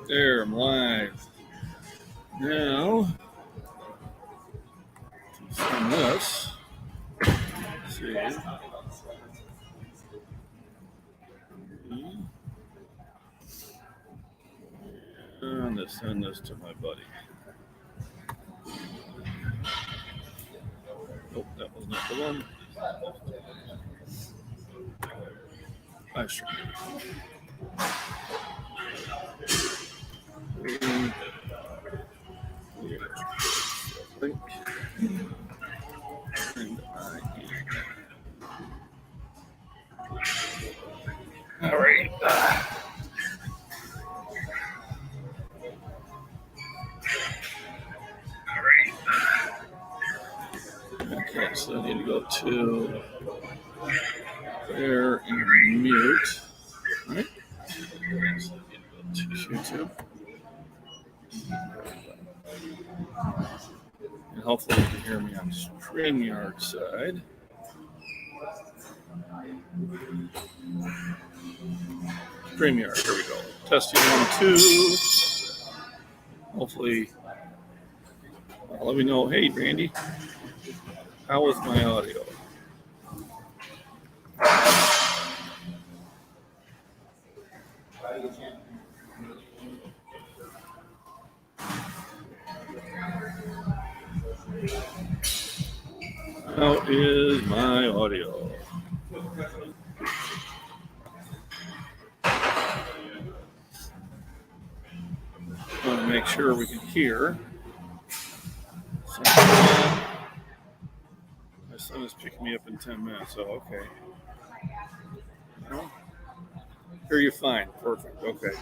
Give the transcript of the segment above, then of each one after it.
There, I'm live. Now, from this, let's see. And let's send this to my buddy. Nope, that was not the one. I sure. Link. And all right. Okay, so I need to go to there and mute. All right. So I need to go to YouTube. And hopefully you can hear me on StreamYard side. StreamYard, here we go. Testing 1, 2. Hopefully, let me know. Hey, Randy, how was my audio? How is my audio? I want to make sure we can hear. My son is picking me up in 10 minutes, so okay. Well, hear you fine. Perfect. Okay.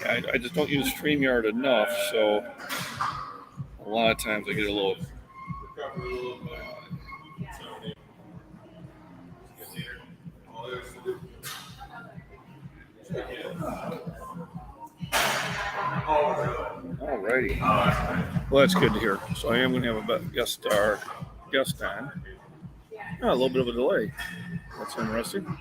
I just don't use StreamYard enough, so a lot of times I get a little. Alrighty. Well, that's good to hear. So I am going to have a guest on. Oh, a little bit of a delay. That's interesting.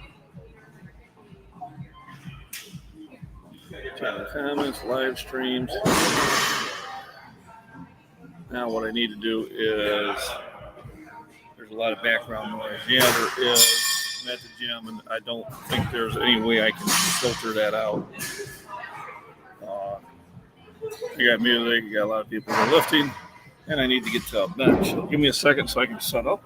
Channel comments, live streams. Now what I need to do is, there's a lot of background noise. Yeah, there is. I'm at the gym, and I don't think there's any way I can filter that out. You got music, you got a lot of people who are lifting, and I need to get to a bench. So give me a second so I can set up.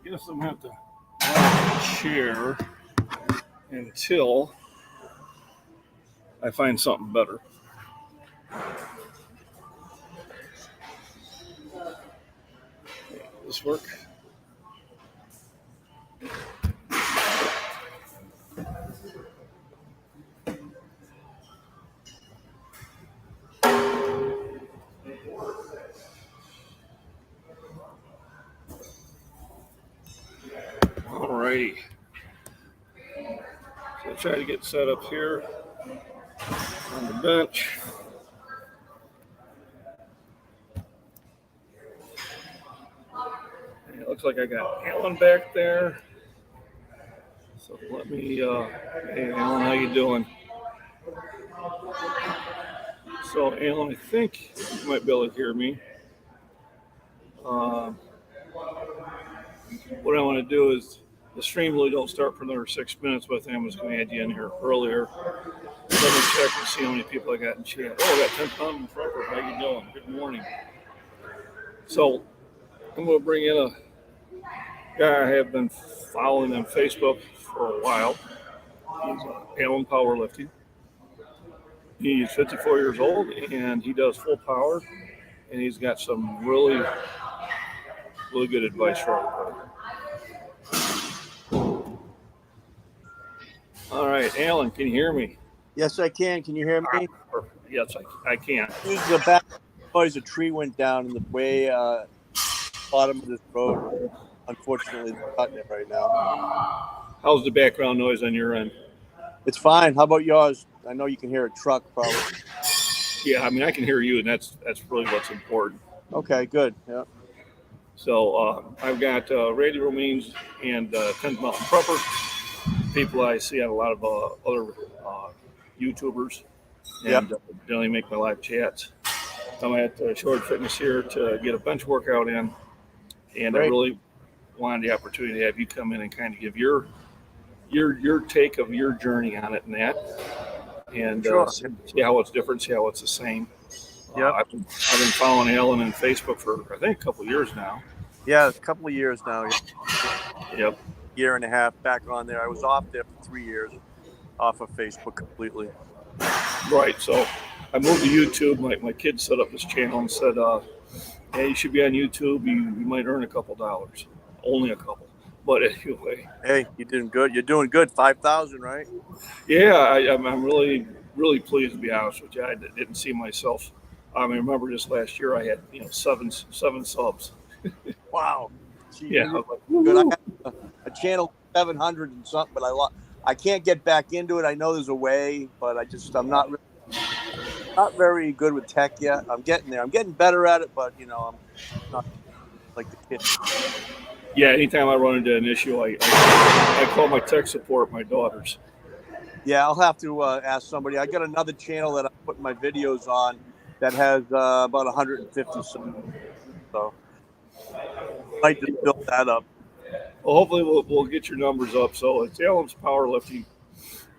Guess I'm going to have to chair until I find something better. This work? Alrighty. So try to get set up here on the bench. And it looks like I got Allan back there. So let me, hey Allan, how you doing? So Allan, I think you might be able to hear me. What I want to do is, the stream really don't start for another 6 minutes, but I think I'm just going to add you in here earlier. Let me check and see how many people I got in chat. Oh, I got 10 pounds in front. How you doing? Good morning. So I'm going to bring in a guy I have been following on Facebook for a while. He's Allan Powerlifting. He's 54 years old, and he does full power, and he's got some really good advice for everybody. All right, Allan, can you hear me? Yes, I can. Can you hear me? Yes, I can. This is the back noise. A tree went down in the way bottom of this road. Unfortunately, they're cutting it right now. How's the background noise on your end? It's fine. How about yours? I know you can hear a truck probably. Yeah, I mean, I can hear you, and that's really what's important. Okay, good. Yeah. So I've got Randy Romines and 10th Mountain Prepper, people I see on a lot of other YouTubers, and they only make my live chats. I'm at Shorewood Fitness here to get a bench workout in, and Great. I really wanted the opportunity to have you come in and kind of give your take of your journey on it and that, and Sure. see how it's different, see how it's the same. Yep. I've been following Allan on Facebook for I think a couple of years now. Yeah, a couple of years now. Yep. Year and a half back on there. I was off there for 3 years, off of Facebook completely. Right. So I moved to YouTube. My kid set up this channel and said, "Hey, you should be on YouTube. You might earn a couple dollars, only a couple." But anyway. Hey, you're doing good. You're doing good. 5,000, right? Yeah, I'm really pleased, to be honest with you. I didn't see myself. I mean, remember just last year I had seven subs. Wow. Gee, Yeah. I was like, good. I have a channel 700 and something, but I can't get back into it. I know there's a way, but I'm not very good with tech yet. I'm getting there. I'm getting better at it, but I'm not like the kid. Yeah, anytime I run into an issue, I call my tech support my daughters. Yeah, I'll have to ask somebody. I got another channel that I put my videos on that has about 150 subs. So I might just build that up. Well, hopefully we'll get your numbers up. So it's Allan's Powerlifting,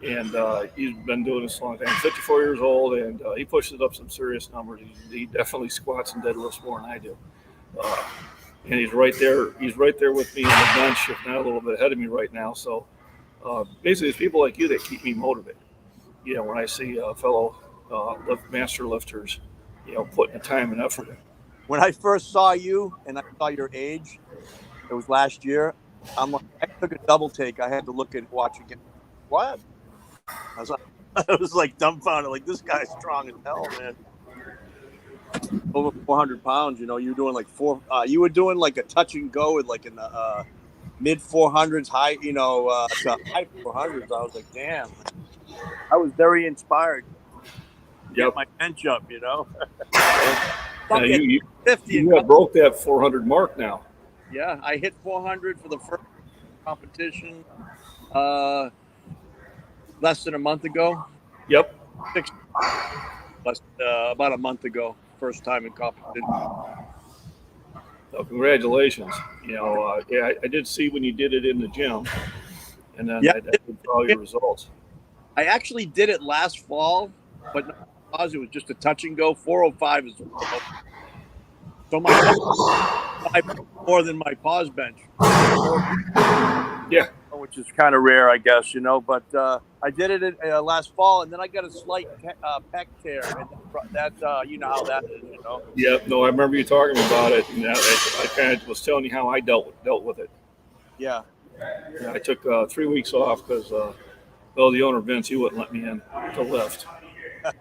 and he's been doing this a long time. 54 years old, and he pushes up some serious numbers. He definitely squats and deadlifts more than I do. And he's right there. He's right there with me on the bench, if not a little bit ahead of me right now. So basically, it's people like you that keep me motivated. When I see fellow master lifters, putting the time and effort in. When I first saw you and I saw your age, it was last year. I took a double take. I had to watch again. What? I was like dumbfounded. Like, this guy's strong as hell, man. Over 400 pounds. You were doing like you were doing like a touch and go with like in the mid 400s, high, to high 400s. I was like, damn. I was very inspired. Get my bench up, You broke that 400 mark now. Yeah, I hit 400 for the first competition less than a month ago. Yep. About a month ago, first time in competition. So congratulations. I did see when you did it in the gym, and then I did all your results. I actually did it last fall, but not because it was just a touch and go. 405 is So my more than my pause bench. Yeah. Which is kind of rare, I guess, But I did it last fall, and then I got a slight pec tear, and that you know how that is, Yeah. No, I remember you talking about it, and I kind of was telling you how I dealt with it. Yeah. I took 3 weeks off because the owner Vince, he wouldn't let me in to lift,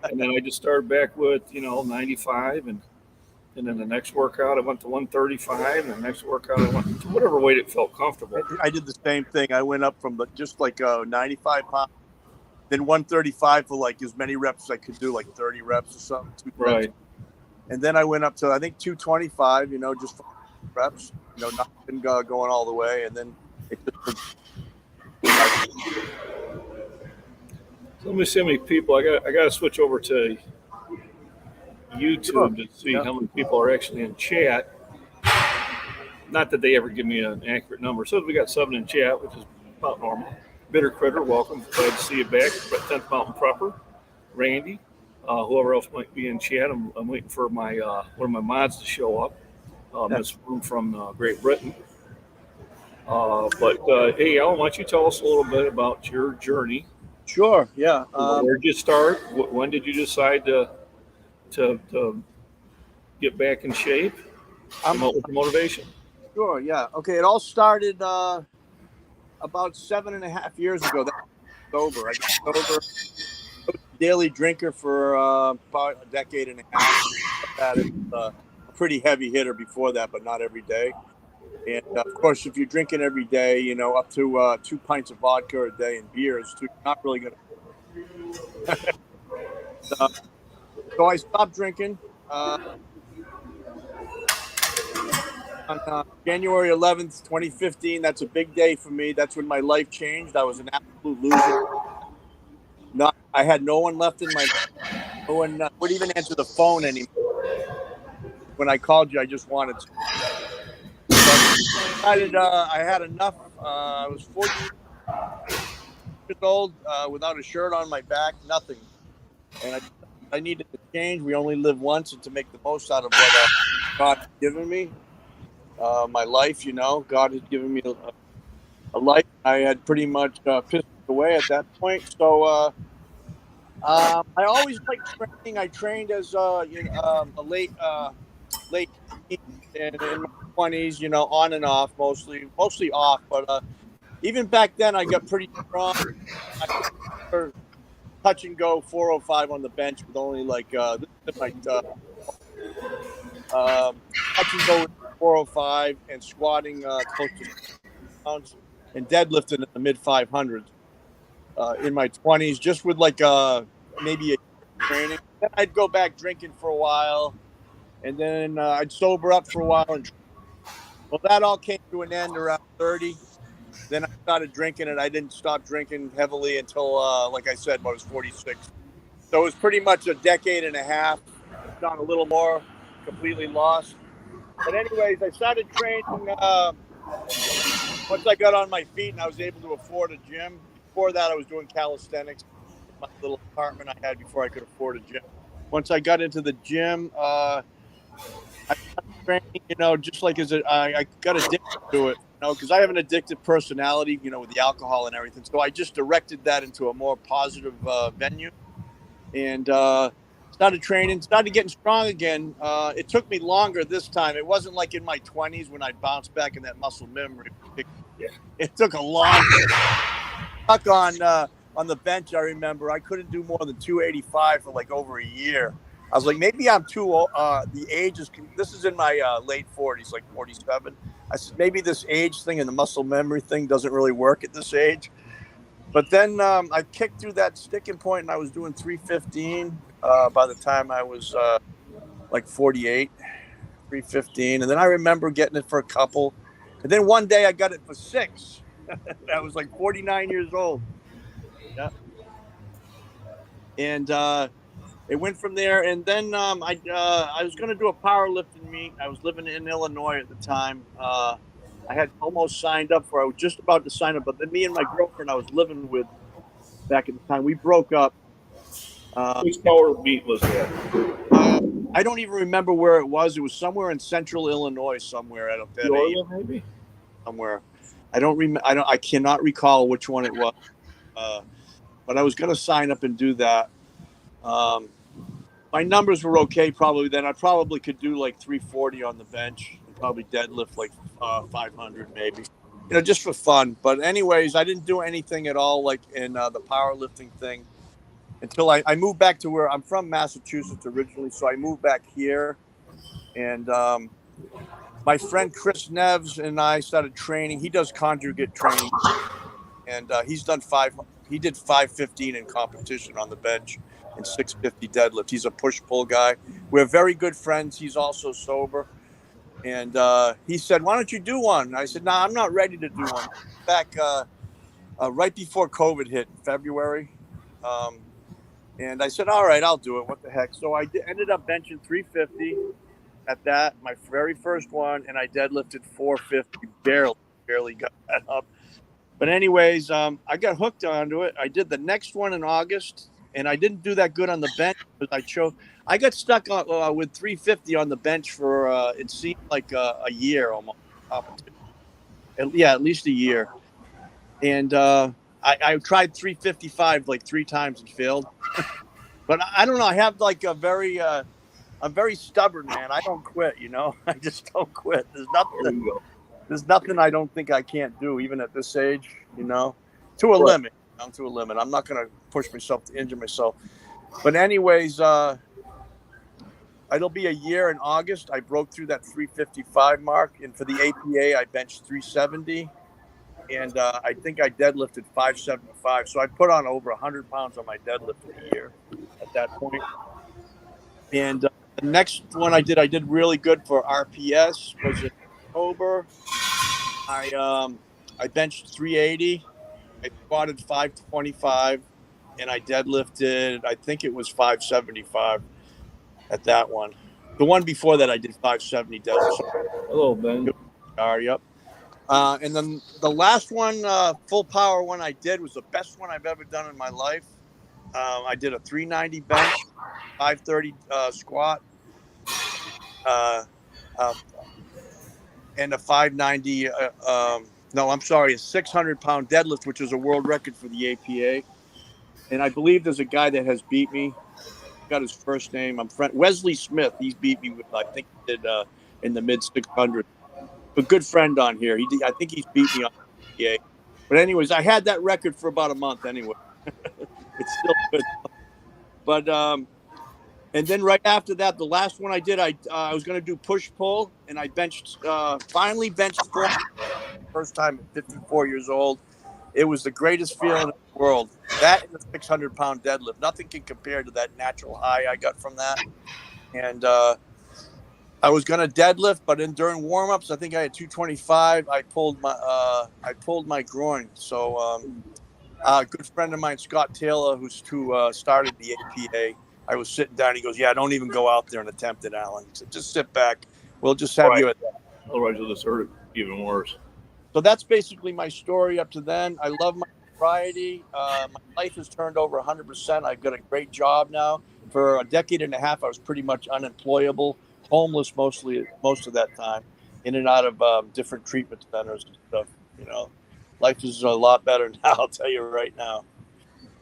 and then I just started back with 95, and then the next workout I went to 135, and the next workout I went to whatever weight it felt comfortable. I did the same thing. I went up from just like 95 pounds, then 135 for like as many reps as I could do, like 30 reps or something. Right. And then I went up to I think 225, just for reps, not going all the way, and then it just. So let me see how many people I got to switch over to YouTube to see how many people are actually in chat. Not that they ever give me an accurate number. So we got 7 in chat, which is about normal. Bitter Critter, welcome. Glad to see you back. 10th Mountain Prepper, Randy, whoever else might be in chat. I'm waiting for my one of my mods to show up. Miss Room from Great Britain. But hey, Allan, why don't you tell us a little bit about your journey? Sure. Yeah. Where'd you start? When did you decide to get back in shape? Come up with the motivation. Sure. Yeah. Okay. It all started about 7.5 years ago. That's sober. I got sober. I was a daily drinker for about a decade and a half. I was a pretty heavy hitter before that, but not every day. And of course, if you're drinking every day, up to 2 pints of vodka a day and beers, you're not really going to. So I stopped drinking. On January 11th, 2015, that's a big day for me. That's when my life changed. I was an absolute loser. I had no one left in my life. No one would even answer the phone anymore. When I called you, I just wanted to. I had enough. I was 40 years old without a shirt on my back, nothing. And I needed to change. We only live once, and to make the most out of what God had given me. My life, God had given me a life. I had pretty much pissed away at that point. So I always liked training. I trained as a late in my 20s, on and off, mostly off. But even back then, I got pretty strong. I could touch and go 405 on the bench with only like this is my touch and go 405 and squatting close to pounds and deadlifting in the mid 500s in my 20s, just with like maybe a training. Then I'd go back drinking for a while, and then I'd sober up for a while. And well, that all came to an end around 30. Then I started drinking, and I didn't stop drinking heavily until, like I said, when I was 46. So it was pretty much a decade and a half, not a little more, completely lost. But anyways, I started training once I got on my feet and I was able to afford a gym. Before that, I was doing calisthenics in my little apartment I had before I could afford a gym. Once I got into the gym, I started training, just like I got addicted to it, because I have an addictive personality, with the alcohol and everything. So I just directed that into a more positive venue and started training, started getting strong again. It took me longer this time. It wasn't like in my 20s when I bounced back in that muscle memory. It took a long time. Stuck on the bench, I remember. I couldn't do more than 285 for like over a year. I was like, maybe I'm too old. The age is, this is in my late 40s, like 47. I said, maybe this age thing and the muscle memory thing doesn't really work at this age. But then I kicked through that sticking point, and I was doing 315 by the time I was like 48, 315. And then I remember getting it for a couple. And then one day I got it for 6. I was like 49 years old. Yeah. And it went from there. And then I was going to do a powerlifting meet. I was living in Illinois at the time. I had almost signed up I was just about to sign up, but then me and my girlfriend I was living with back at the time, we broke up. Which power meet was that? I don't even remember where it was. It was somewhere in central Illinois, somewhere at a Florida, maybe. somewhere. I don't remember. I cannot recall which one it was. But I was going to sign up and do that. My numbers were okay probably then. I probably could do like 340 on the bench and probably deadlift like 500 maybe, just for fun. But anyways, I didn't do anything at all like in the powerlifting thing until I moved back to where I'm from, Massachusetts originally. So I moved back here, and my friend Chris Neves and I started training. He does conjugate training, and he's done He did 515 in competition on the bench and 650 deadlift. He's a push-pull guy. We're very good friends. He's also sober. And he said, why don't you do one? And I said, no, I'm not ready to do one. Back right before COVID hit in February. And I said, all right, I'll do it. What the heck? So I ended up benching 350 at that, my very first one, and I deadlifted 450. Barely got that up. But anyways, I got hooked onto it. I did the next one in August, and I didn't do that good on the bench because I got stuck with 350 on the bench for it seemed like a year almost. At least a year. And I tried 355 like 3 times and failed. But I don't know. I have like I'm very stubborn, man. I don't quit. I just don't quit. There's nothing I don't think I can't do, even at this age, to a limit. To a limit. I'm not going to push myself to injure myself. But anyways, it'll be a year in August. I broke through that 355 mark. And for the APA, I benched 370. And I think I deadlifted 575. So I put on over 100 pounds on my deadlift in a year at that point. And the next one I did really good for RPS, was in October. I benched 380. I squatted 525, and I deadlifted, I think it was 575 at that one. The one before that, I did 570 deadlift. Hello, Ben. Yep. And then the last one, full power one I did was the best one I've ever done in my life. I did a 390 bench, 530 squat, and a 590 a 600-pound deadlift, which is a world record for the APA. And I believe there's a guy that has beat me. Got his first name. I'm friend Wesley Smith. He's beat me with, I think he did in the mid 600s. A good friend on here. I think he's beat me on the APA. But anyways, I had that record for about a month anyway. It's still good. But and then right after that, the last one I did, I was going to do push-pull, and I finally benched 4 first time at 54 years old. It was the greatest feeling in the world. That and the 600-pound deadlift. Nothing can compare to that natural high I got from that. And I was going to deadlift, but during warm-ups, I think I had 225. I pulled my groin. So a good friend of mine, Scott Taylor, who started the APA, I was sitting down. He goes, yeah, don't even go out there and attempt it, Allan. He said, just sit back. We'll just have you at that. Otherwise, you'll just hurt it even worse. So that's basically my story up to then. I love my sobriety. My life has turned over 100%. I've got a great job now. For a decade and a half, I was pretty much unemployable, homeless most of that time, in and out of different treatment centers and stuff. Life is a lot better now, I'll tell you right now.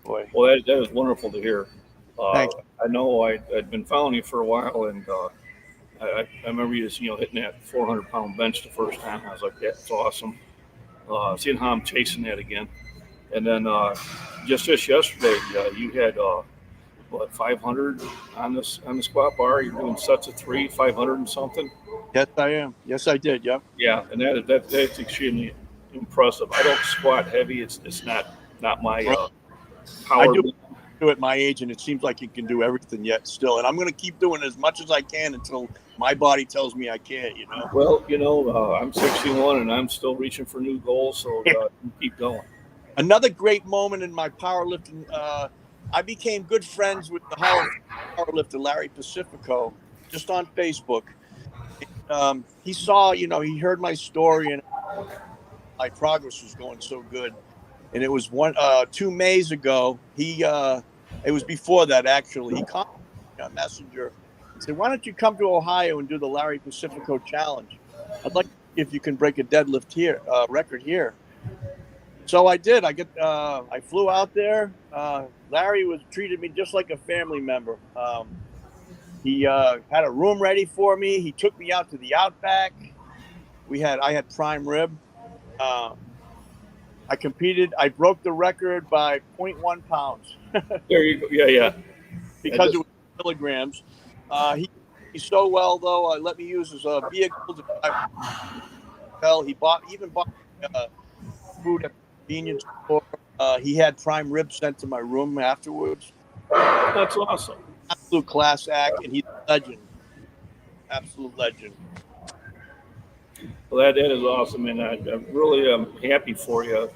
Boy. Well, that is wonderful to hear. Thank you. I know I'd been following you for a while, and I remember you just hitting that 400-pound bench the first time. I was like, that's awesome. Seeing how I'm chasing that again, and then just yesterday, you had 500 on the squat bar. You're doing sets of 3, 500 and something. Yes, I am. Yes, I did. Yep. Yeah, and that's extremely impressive. I don't squat heavy. It's not my power. I do at my age, and it seems like you can do everything yet still. And I'm going to keep doing as much as I can until my body tells me I can't. Well, I'm 61 and I'm still reaching for new goals, so keep going. Another great moment in my powerlifting. I became good friends with the powerlifter Larry Pacifico just on Facebook. He saw, he heard my story and my progress was going so good. And it was 2 Mays ago. It was before that actually. He contacted me on Messenger I said, why don't you come to Ohio and do the Larry Pacifico challenge? I'd like if you can break a deadlift here, record here. So I did. I flew out there. Larry treated me just like a family member. He had a room ready for me. He took me out to the Outback. I had prime rib. I competed. I broke the record by 0.1 pounds. There you go. Yeah. Because it was kilograms. He's so well though. Let me use his vehicle to drive. He bought food at the convenience store. He had prime rib sent to my room afterwards. That's awesome. Absolute class act, and he's a legend. Absolute legend. Well, that is awesome, and I'm really happy for you.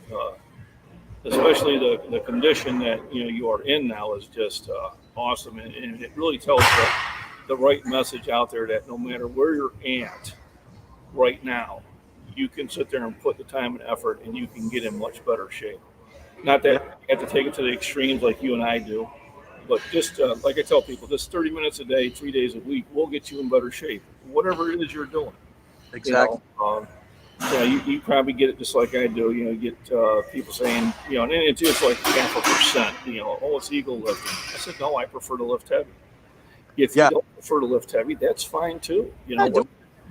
Especially the condition that you are in now is just awesome, and it really tells the right message out there that no matter where you're at right now, you can sit there and put the time and effort, and you can get in much better shape. Not that you have to take it to the extremes like you and I do, but just like I tell people, just 30 minutes a day, 3 days a week will get you in better shape, whatever it is you're doing. Exactly. You probably get it just like I do. You get people saying, and it's like 0.5%. Oh, it's ego lifting. I said, no, I prefer to lift heavy. If you don't prefer to lift heavy, that's fine too. You're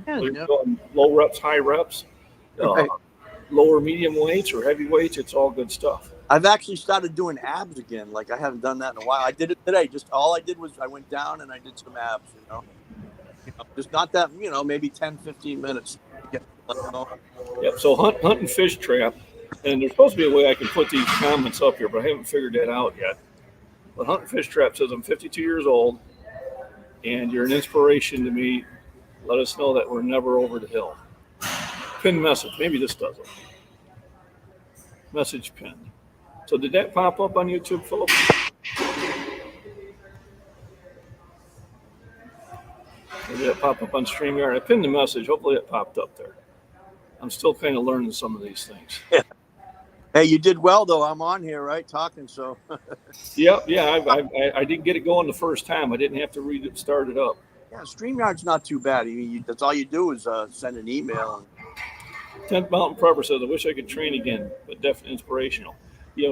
doing low reps, high reps, lower medium weights or heavy weights. It's all good stuff. I've actually started doing abs again. Like I haven't done that in a while. I did it today. Just all I did was I went down and I did some abs. Just not that. Maybe 10, 15 minutes. Yep. So hunt and fish trap, and there's supposed to be a way I can put these comments up here, but I haven't figured that out yet. But hunt and fish trap says I'm 52 years old, and you're an inspiration to me. Let us know that we're never over the hill. Pin message. Maybe this does it. Message pinned. So did that pop up on YouTube, Philip? Or did it pop up on StreamYard? I pinned the message. Hopefully it popped up there. I'm still kind of learning some of these things. Hey, you did well though. I'm on here, right, talking. So. Yeah. I didn't get it going the first time. I didn't have to start it up. Yeah, StreamYard's not too bad. That's all you do is send an email. 10th Mountain Prepper says, I wish I could train again, but definitely inspirational.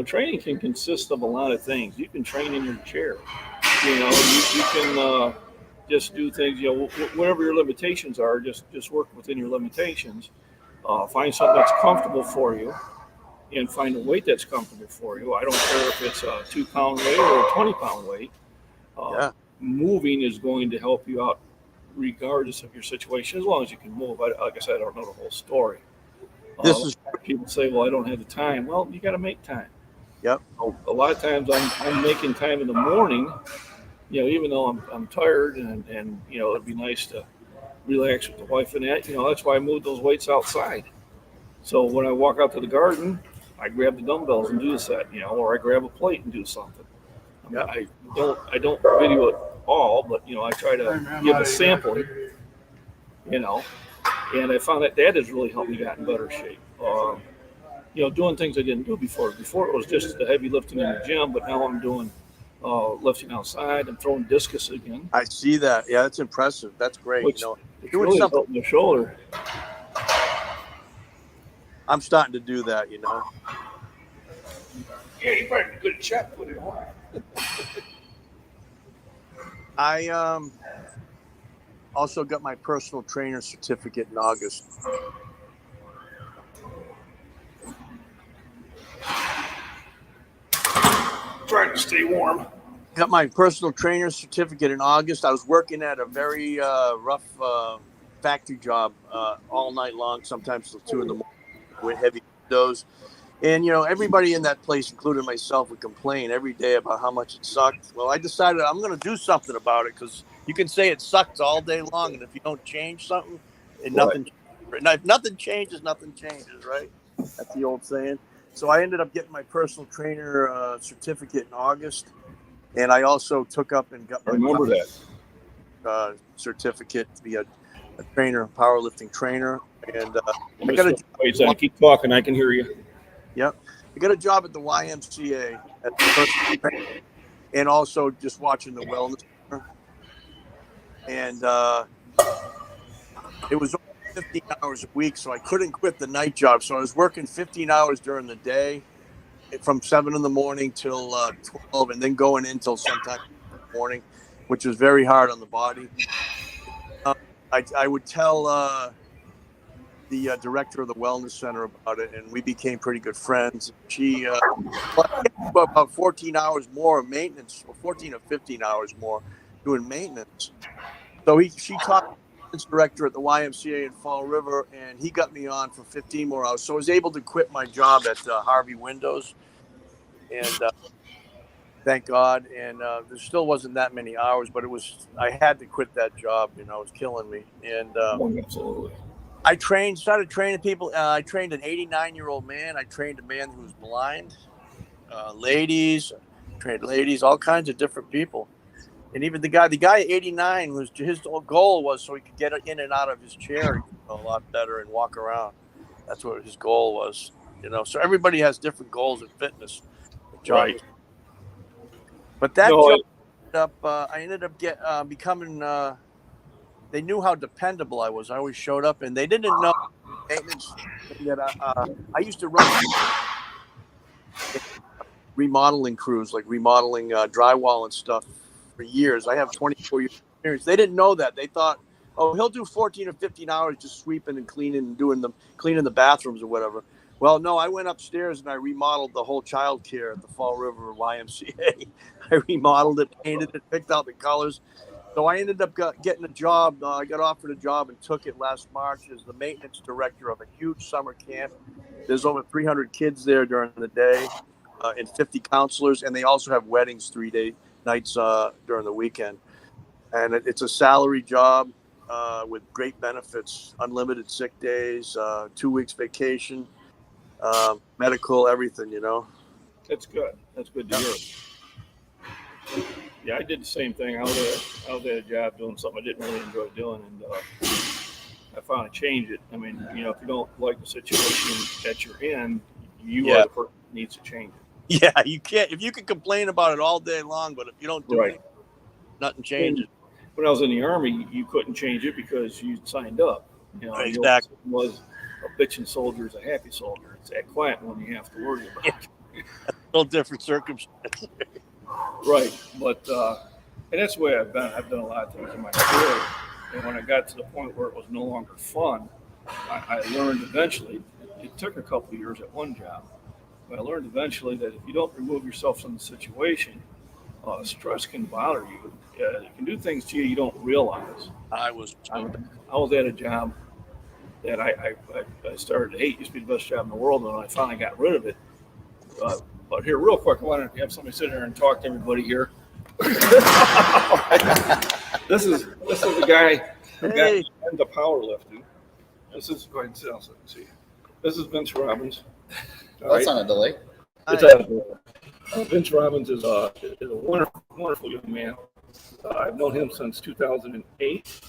Training can consist of a lot of things. You can train in your chair. You can just do things, whatever your limitations are, just work within your limitations. Find something that's comfortable for you and find a weight that's comfortable for you. I don't care if it's a 2-pound weight or a 20-pound weight. Moving is going to help you out regardless of your situation, as long as you can move. Like I said, I don't know the whole story. People say, well, I don't have the time. Well, you got to make time. Yep. A lot of times I'm making time in the morning, even though I'm tired and it'd be nice to relax with the wife and that. That's why I moved those weights outside. So when I walk out to the garden, I grab the dumbbells and do the set, or I grab a plate and do something. I don't video it all, but I try to give a sampling, and I found that has really helped me get in better shape. Doing things I didn't do before. Before it was just the heavy lifting in the gym, but now I'm doing lifting outside. I'm throwing discus again. I see that. Yeah, that's impressive. That's great. It's really helping the shoulder. I'm starting to do that. Yeah, you probably good at chat put it on. I also got my personal trainer certificate in August. Trying to stay warm. Got my personal trainer certificate in August. I was working at a very rough factory job all night long, sometimes till 2 a.m. with heavy windows. And, everybody in that place, including myself, would complain every day about how much it sucked. Well, I decided I'm going to do something about it, because you can say it sucks all day long, and if you don't change something, if nothing changes, nothing changes, right? That's the old saying. So I ended up getting my personal trainer certificate in August, and I also took up and got my certificate to be a trainer, a powerlifting trainer. And I got I keep talking. I can hear you. Yep. I got a job at the YMCA at the personal trainer, and also just watching the wellness center. and it was 15 hours a week, so I couldn't quit the night job. So I was working 15 hours during the day, from 7 in the morning till 12, and then going in till sometime in the morning, which was very hard on the body. I would tell the director of the wellness center about it, and we became pretty good friends. She about 14 hours more of maintenance, or 14 or 15 hours more doing maintenance. So she taught maintenance director at the YMCA in Fall River, and he got me on for 15 more hours. So I was able to quit my job at Harvey Windows, and thank God. And there still wasn't that many hours, but I had to quit that job. It was killing me. And Absolutely. I started training people. I trained an 89-year-old man. I trained a man who was blind, ladies, trained ladies, all kinds of different people. And even the guy at 89, his goal was so he could get in and out of his chair a lot better and walk around. That's what his goal was. So everybody has different goals in fitness. Right. But that job I ended up becoming. They knew how dependable I was. I always showed up, and they didn't know maintenance. I used to run remodeling crews, like remodeling drywall and stuff, for years. I have 24 years experience. They didn't know that. They thought, oh, he'll do 14 or 15 hours just sweeping and cleaning and cleaning the bathrooms or whatever. Well, no, I went upstairs and I remodeled the whole child care at the Fall River YMCA. I remodeled it, painted it, picked out the colors. So I ended up getting a job. I got offered a job and took it last March as the maintenance director of a huge summer camp. There's over 300 kids there during the day and 50 counselors. And they also have weddings 3 nights during the weekend. And it's a salary job with great benefits, unlimited sick days, 2 weeks vacation, medical, everything, That's good. That's good to hear. Yeah, I did the same thing. I was at a job doing something I didn't really enjoy doing, and I finally changed it. I mean, if you don't like the situation that you're in, you are the person that needs to change it. Yeah, you can't. If you can complain about it all day long, but if you don't do it, nothing changes. When I was in the Army, you couldn't change it because you signed up. Exactly. It was a bitching soldier is a happy soldier. It's that quiet one you have to worry about. Yeah. A little different circumstance. Right, but and that's the way I've been. I've done a lot of things in my career, and when I got to the point where it was no longer fun, I learned eventually. It took a couple of years at one job, but I learned eventually that if you don't remove yourself from the situation, stress can bother you. It can do things to you don't realize. I was at a job that I started to hate. It used to be the best job in the world, and I finally got rid of it. But here, real quick, I wanted to have somebody sit here and talk to everybody here. This is the guy who got into powerlifting. Go ahead and sit down so I can see you. This is Vince Robbins. That's on a delay. It's on a delay. Vince Robbins is a wonderful young man. I've known him since 2008.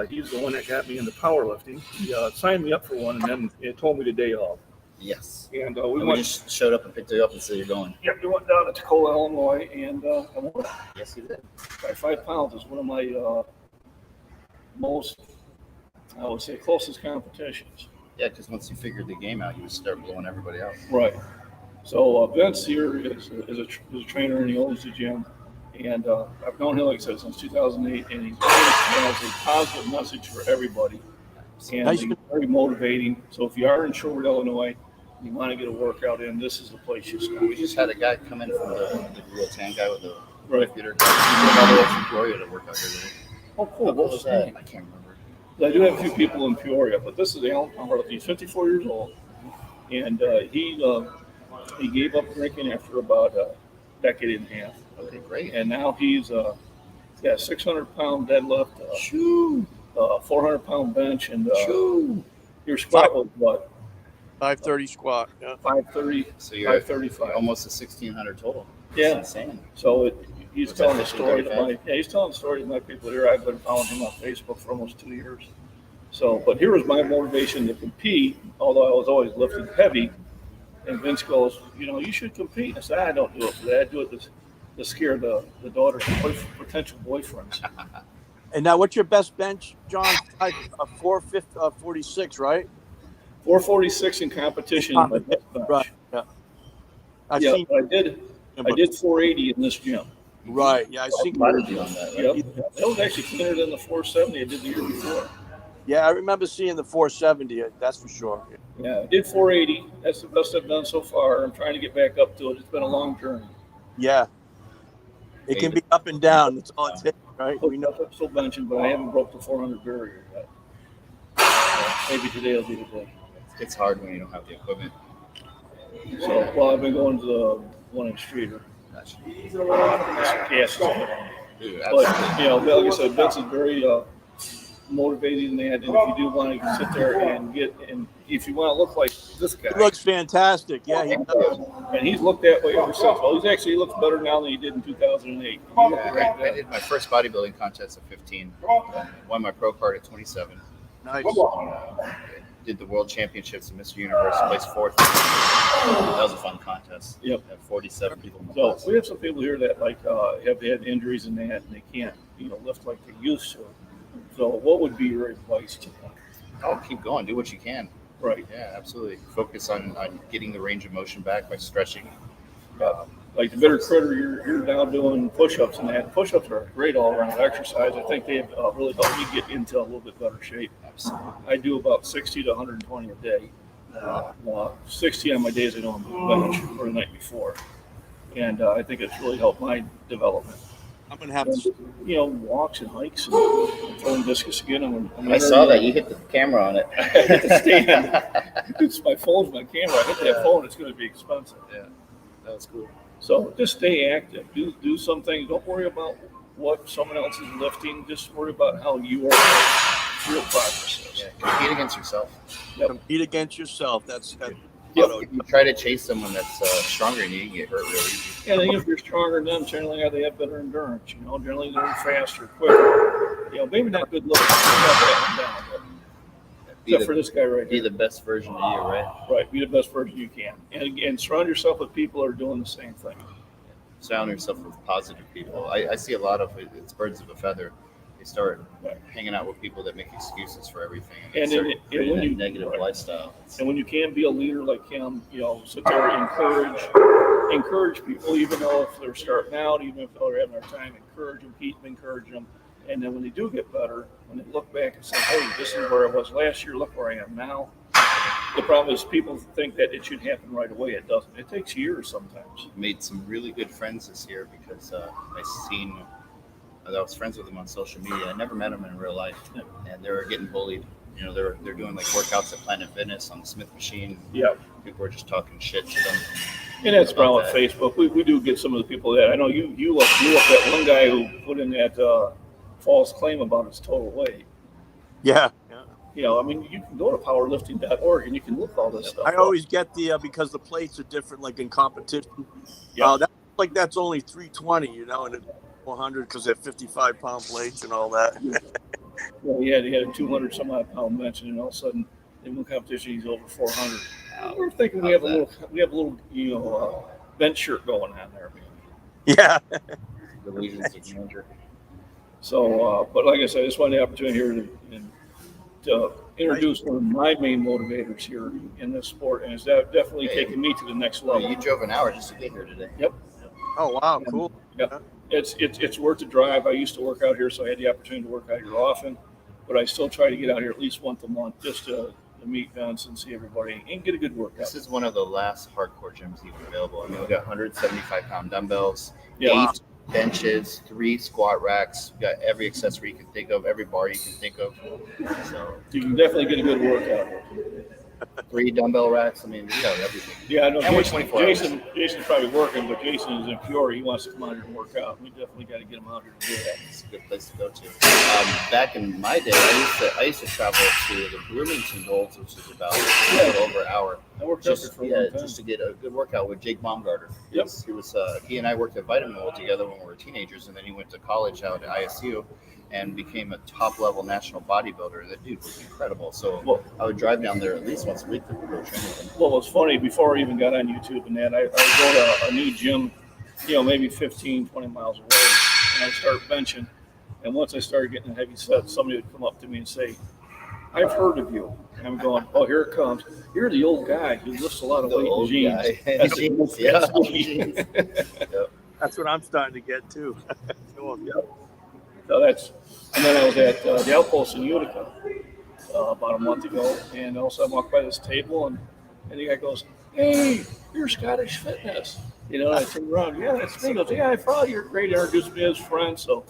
He's the one that got me into powerlifting. He signed me up for one, and then it told me the day off. Yes. And we just showed up and picked you up and said you're going. Yep, we went down to Tacoma, Illinois, and I won. Yes, you did. By 5 pounds is one of my most, I would say, closest competitions. Yeah, because once you figured the game out, you would start blowing everybody out. Right. So Vince here is a trainer, and he owns the gym. And I've known him, like I said, since 2008, and he has a positive message for everybody. And he's very motivating. So if you are in Shorewood, Illinois, you want to get a workout in, this is the place you start. We just had a guy come in from the real tan guy with the computer. He came all the way from Peoria to work out here. Oh, cool. What was that? I can't remember. I do have a few people in Peoria, but this is Allan. He's 54 years old, and he gave up drinking after about a decade and a half. Okay, great. And now he's 600-pound deadlift, 400-pound bench, and your squat was what? 530 squat. Yeah. 530. So you're 535. Almost a 1600 total. Yeah. That's insane. So he's telling the story he's telling the story to my people here. I've been following him on Facebook for almost 2 years. So, but here was my motivation to compete, although I was always lifting heavy. And Vince goes, you should compete. I said, I don't do it for that. I do it to scare the daughter's potential boyfriends. And now, what's your best bench, John? 46, right? 446 in competition is my best bench. Right. Yeah. I've Yeah, seen. I did 480 in this gym. Right. Yeah, I think. Spotted you on that, right? Yep. That was actually cleaner than the 470 I did the year before. Yeah, I remember seeing the 470. That's for sure. Yeah, I did 480. That's the best I've done so far. I'm trying to get back up to it. It's been a long journey. Yeah. It can be up and down. That's all it takes, right? We know I'm still benching, but I haven't broke the 400 barrier yet. Maybe today will be the day. It's hard when you don't have the equipment. So, well, I've been going to the one in Streeter. Gotcha. Yes. Dude, But, absolutely. like I said, Vince is very motivating that. And if you do want to sit there and if you want to look like this guy. He looks fantastic. Yeah, he does. And he's looked that way ever since. Well, he looks better now than he did in 2008. Yeah, I did my first bodybuilding contest at 15. Won my pro card at 27. Nice. Did the world championships in Mr. Universe, placed 4th. That was a fun contest. Yep. Had 47 people in the So class. we have some people here that have had injuries and that, and they can't, lift like they used to. So what would be your advice to them? Oh, keep going. Do what you can. Right. Yeah, absolutely. Focus on getting the range of motion back by stretching. Like the bitter critter, you're now doing push-ups and that. Push-ups are a great all-around exercise. I think they've really helped me get into a little bit better shape. Absolutely. I do about 60 to 120 a day. 60 on my days I don't bench or the night before. And I think it's really helped my development. I'm going to have to. Walks and hikes and throwing discus again. I saw that. You hit the camera on it. I hit the stand. It's my phone's my camera. I hit that phone, it's going to be expensive. Yeah, that was cool. So just stay active. Do something. Don't worry about what someone else is lifting. Just worry about how you are. Real progress is. Yeah, compete against yourself. Yep. Compete against yourself. That's If you try to chase someone that's stronger than you, you can get hurt real easy. Yeah, I think if you're stronger than them, generally they have better endurance. Generally they're faster, quicker. Maybe not good looking. Except for this guy right Be here. the best version of you, right? Right, be the best person you can. And again, surround yourself with people who are doing the same thing. Surround yourself with positive people. I see a lot of it's birds of a feather. They start hanging out with people that make excuses for everything. And start when creating that you- negative lifestyle. And when you can be a leader like him, sit there and encourage people, even though if they're starting out, even if they're having a hard time, encourage them, keep encouraging them. And then when they do get better, when they look back and say, hey, this is where I was last year, look where I am now. The problem is people think that it should happen right away. It doesn't. It takes years sometimes. Made some really good friends this year because I was friends with them on social media. I never met them in real life, and they were getting bullied. They're doing like workouts at Planet Fitness on the Smith machine. Yeah. People were just talking shit to them. And that's the problem with Facebook. We do get some of the people that I know you look that one guy who put in that false claim about his total weight. Yeah. You can go to powerlifting.org and you can look all this stuff. I always get because the plates are different, like in competition. Yeah. That's only 320, and it's 400 because they're 55-pound plates and all that. Well, he had a 200 some odd pound bench, and all of a sudden in one competition he's over 400. We're thinking we have a little bench shirt going on there. Yeah. The lesions of grandeur. So, but like I said, I just wanted the opportunity here to introduce one of my main motivators here in this sport, and it's definitely taken me to the next level. You drove an hour just to get here today. Yep. Oh, wow. Cool. Yeah. It's worth the drive. I used to work out here, so I had the opportunity to work out here often, but I still try to get out here at least once a month just to meet Vince and see everybody and get a good workout. This is one of the last hardcore gyms even available. We got 175-pound dumbbells, Yeah. 8 benches, 3 squat racks. We got every accessory you can think of, every bar you can think of. So You can definitely get a good workout. 3 dumbbell racks. We got everything. Yeah, I know. And we're 24 hours. Jason's probably working, but Jason is in Peoria. He wants to come out here and work out. We definitely got to get him out here to do that. It's a good place to go to. Back in my day, I used to travel to the Bloomington Golds, which is about a little over an hour. I worked out there for a long time. Just to get a good workout with Jake Baumgartner. Yep. He and I worked at Vitamin World together when we were teenagers, and then he went to college out at ISU and became a top-level national bodybuilder. That dude was incredible. So I would drive down there at least once a week to go train with him. Well, it was funny. Before I even got on YouTube and that, I would go to a new gym, maybe 15, 20 miles away, and I'd start benching. And once I started getting a heavy set, somebody would come up to me and say, "I've heard of you." And I'm going, "Oh, here it comes. You're the old guy who lifts a lot of The weight in old jeans." guy. That's Jeans, it. yeah. That's me. Jeans. Yep. That's what I'm starting to get too. So that's, and then I was at the Outpost in Utica about a month ago, and also I walked by this table, and the guy goes, "Hey, you're Scottish Fitness." And I turned around, "Yeah, that's me." He goes, "Yeah, I follow your great." Introduced me as his friend, so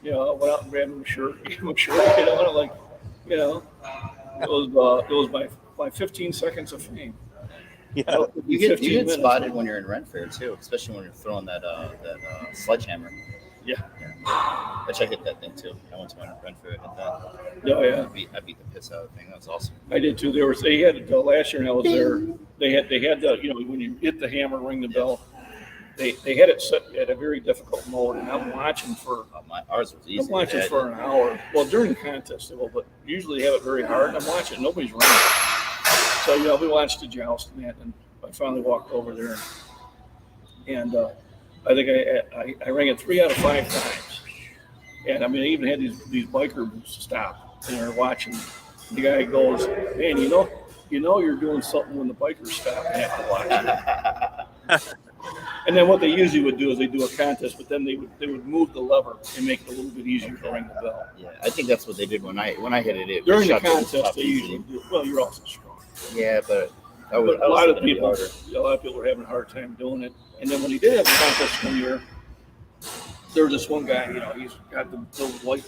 I went out and grabbed him a shirt, gave him a shirt, and I'm like, it was my 15 seconds of fame. Yeah. You get spotted when you're in Ren Fair too, especially when you're throwing that sledgehammer. Yeah. I checked that thing too. I went to my Ren Fair, hit that. Oh yeah. I beat the piss out of the thing. That was awesome. I did too. They had last year when I was there. They had the when you hit the hammer, ring the bell. They had it set at a very difficult mode, and I'm watching for. Ours was easy. I'm watching for an hour. Well, during the contest they will, but usually they have it very hard. And I'm watching. Nobody's running. So we watched the joust and that, and I finally walked over there, and I think I rang it 3 out of 5 times. And I even had these bikers stop and they're watching. The guy goes, "Man, you're doing something when the bikers stop and have to watch it." And then what they usually would do is they do a contest, but then they would move the lever and make it a little bit easier to ring the bell. Yeah, I think that's what they did when I hit it. During the contest, they usually do. Well, you're also strong. Yeah, but a lot of people were having a hard time doing it. And then when he did have a contest one year, there was this one guy. He's got the white,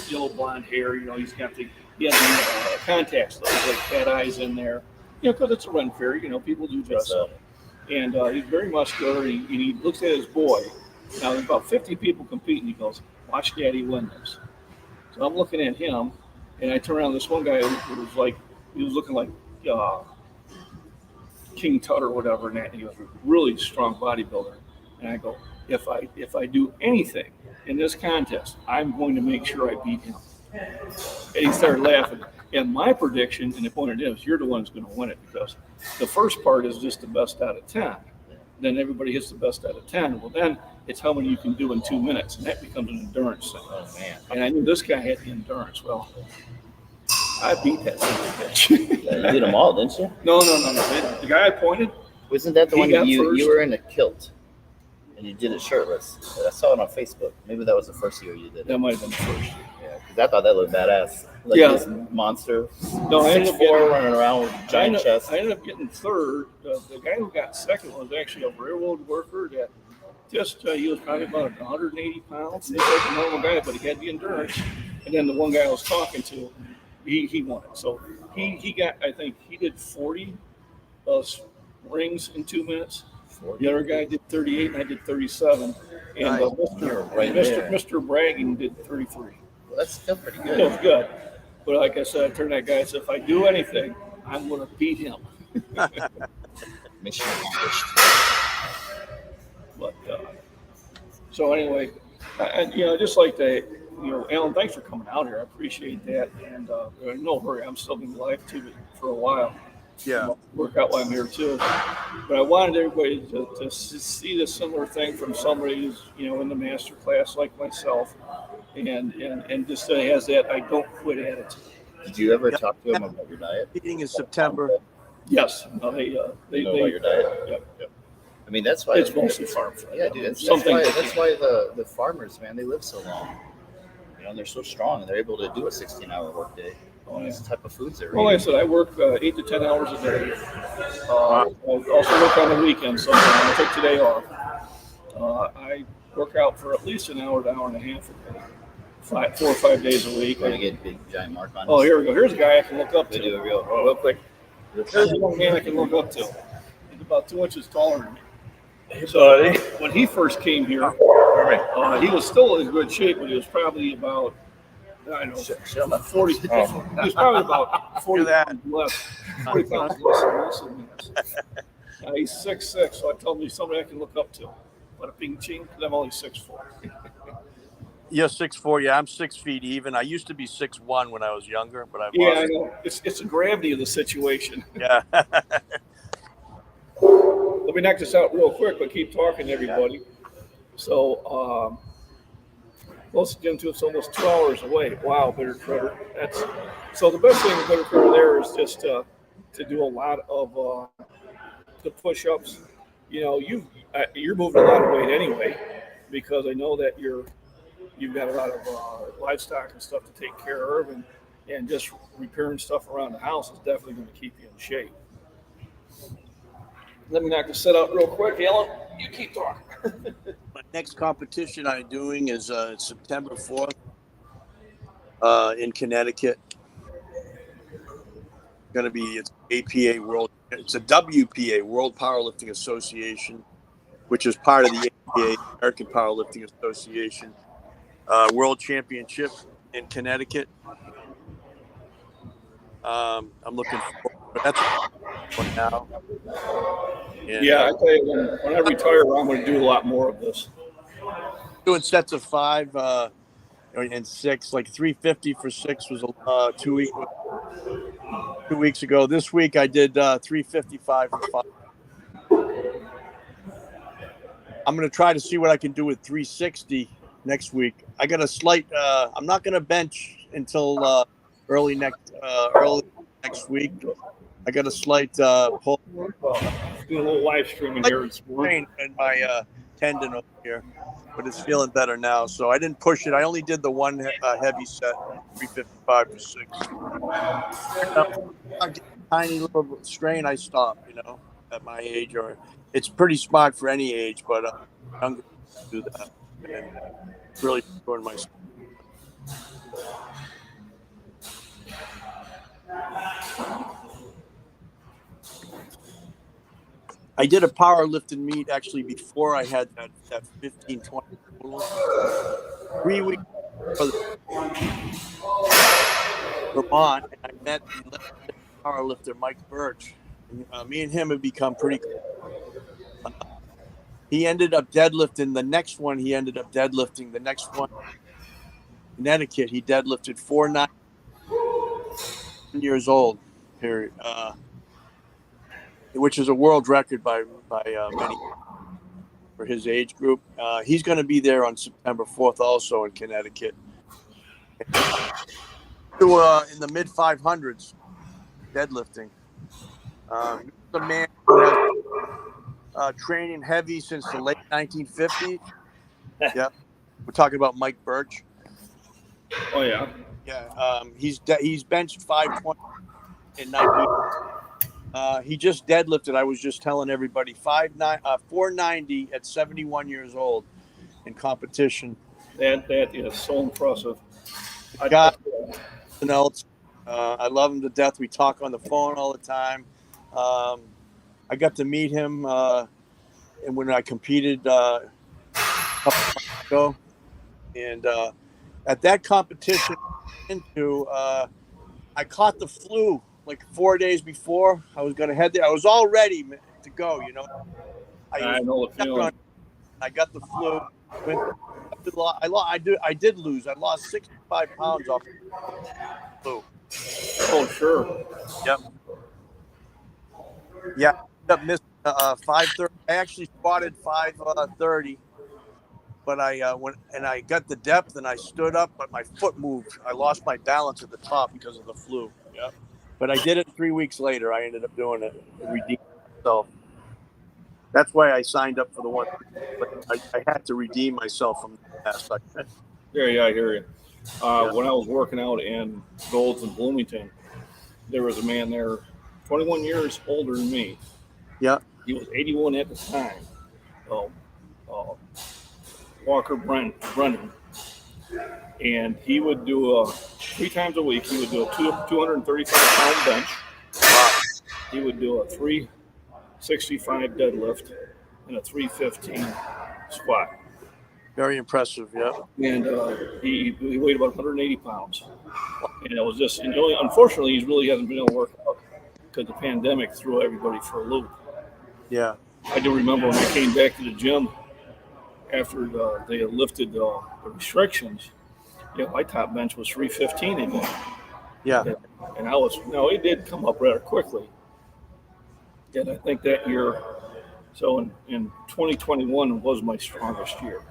yellow blonde hair. He has the contacts, like cat eyes in there. Because it's a Ren Fair. People do dress up. And he's very muscular, and he looks at his boy. Now, there's about 50 people competing. He goes, "Watch Daddy win this." So I'm looking at him, and I turn around. This one guy who was looking like King Tut or whatever, and he was a really strong bodybuilder. And I go, if I do anything in this contest, I'm going to make sure I beat him. And he started laughing. And my prediction, and the point is, you're the one who's going to win it, because the first part is just the best out of 10. Then everybody hits the best out of 10. Well, then it's how many you can do in 2 minutes, and that becomes an endurance thing. Oh, man. And I knew this guy had the endurance. Well, I beat that son of a bitch. Yeah, you beat them all, didn't you? No. The guy I pointed. Wasn't that the one you were in a kilt? And you did it shirtless. I saw it on Facebook. Maybe that was the first year you did it. That might have been the first year. Yeah, because I thought that looked badass. Like this monster. No, I ended up 6'4", running around with giant chest. I ended up getting third. The guy who got second was actually a railroad worker that he was probably about 180 pounds. He's like a normal guy, but he had the endurance. And then the one guy I was talking to, he won it. So he got, I think he did 40 rings in 2 minutes. 40. The other guy did 38, and I did 37. And Nice. Mr. Bragging did 33. Well, that's still pretty good. It was good. But like I said, I turned that guy and said, if I do anything, I'm going to beat him. Mission accomplished. But so anyway, I just like to, Allan, thanks for coming out here. I appreciate that. And no hurry, I'm still going to be live too for a while. Yeah. Work out while I'm here too. But I wanted everybody to see this similar thing from somebody who's, in the master class like myself. And just has that I don't quit attitude. Did you ever talk to him about your diet? Meeting in September. Yes. They know about your diet. Yep. I mean, that's why it's mostly farm food. Yeah, dude. That's why the farmers, man, they live so long. They're so strong, and they're able to do a 16-hour workday. This type of foods they're eating. Like I said, I work 8 to 10 hours a day. I also work on the weekends sometimes. I take today off. I work out for at least an hour to hour and a half a day. 4 or 5 days a week. We're going to get a big giant mark on. Oh, here we go. Here's a guy I can look up to. Do it real quick. Here's a young man I can look up to. He's about 2 inches taller than me. So when he first came here, he was still in good shape, but he was probably about, I don't know, 40. He was probably about 40 pounds less. 40 pounds less than this. He's 6'6", so I told him he's somebody I can look up to. But a ping ching, because I'm only 6'4". You're 6'4". Yeah, I'm 6 feet even. I used to be 6'1" when I was younger, but I've I know. It's the gravity of the situation. Yeah. Let me knock this out real quick, but keep talking, everybody. So Close to gym too. It's almost 2 hours away. Wow, Bitter Critter. That's so. The best thing with Bitter Critter there is just to do a lot of the push-ups. You know, you're moving a lot of weight anyway, because I know that you've got a lot of livestock and stuff to take care of, and just repairing stuff around the house is definitely going to keep you in shape. Let me knock this set out real quick, Allan. You keep talking. My next competition I'm doing is September 4th in Connecticut. Going to be it's APA World. It's a WPA World Powerlifting Association, which is part of the APA American Powerlifting Association World Championship in Connecticut. I'm looking forward. That's for now. And, yeah, I tell you, when I retire, I'm going to do a lot more of this. Doing sets of 5 and 6, like 350 for 6 was 2 weeks ago. This week I did 355 for 5. I'm going to try to see what I can do with 360 next week. I got a slight. I'm not going to bench until early next week. I got a slight pull. Doing a little live streaming here. Strain in my tendon over here, but it's feeling better now. So I didn't push it. I only did the one heavy set, 355 for 6. I get a tiny little strain, I stop. You know, at my age, or it's pretty smart for any age, but younger to do that. And really enjoying myself. I did a powerlifting meet actually before I had that 15-20 total. 3 weeks for Vermont, and I met the powerlifter Mike Birch. And, me and him have become pretty close. He ended up deadlifting the next one. The next one, Connecticut. He deadlifted 490 years old. Period. Which is a world record by many for his age group. He's going to be there on September 4th, also in Connecticut. In the mid 500s, deadlifting. The man who has training heavy since the late 1950s. Yeah, we're talking about Mike Birch. Oh yeah. Yeah, he's benched 520 in 19. He just deadlifted. I was just telling everybody 490 at 71 years old in competition. That is so impressive. I got something else. I love him to death. We talk on the phone all the time. I got to meet him and when I competed a couple months ago, and at that competition, I caught the flu. Like 4 days before I was going to head there. I was all ready to go, you know. I know the feeling. I got the flu. I did lose. I lost 65 pounds off the flu. Oh, sure. Yep. Yeah. I missed 5:30. I actually squatted 5:30, but I went and I got the depth and I stood up, but my foot moved. I lost my balance at the top because of the flu. Yep. But I did it 3 weeks later. I ended up doing it and redeeming myself. That's why I signed up for the one. But I had to redeem myself from the past. Yeah, I hear you. When I was working out in Golds in Bloomington, there was a man there, 21 years older than me. Yeah. He was 81 at the time. Walker Brennan. And he would do 3 times a week. He would do a 235-pound bench. He would do a 365 deadlift and a 315 squat. Very impressive, yeah. And he weighed about 180 pounds. And it was just, unfortunately, he really hasn't been able to work out because the pandemic threw everybody for a loop. Yeah. I do remember when I came back to the gym after they had lifted the restrictions. Yeah, my top bench was 315 again. Yeah. And it did come up rather quickly. And I think that year, so in 2021 was my strongest year.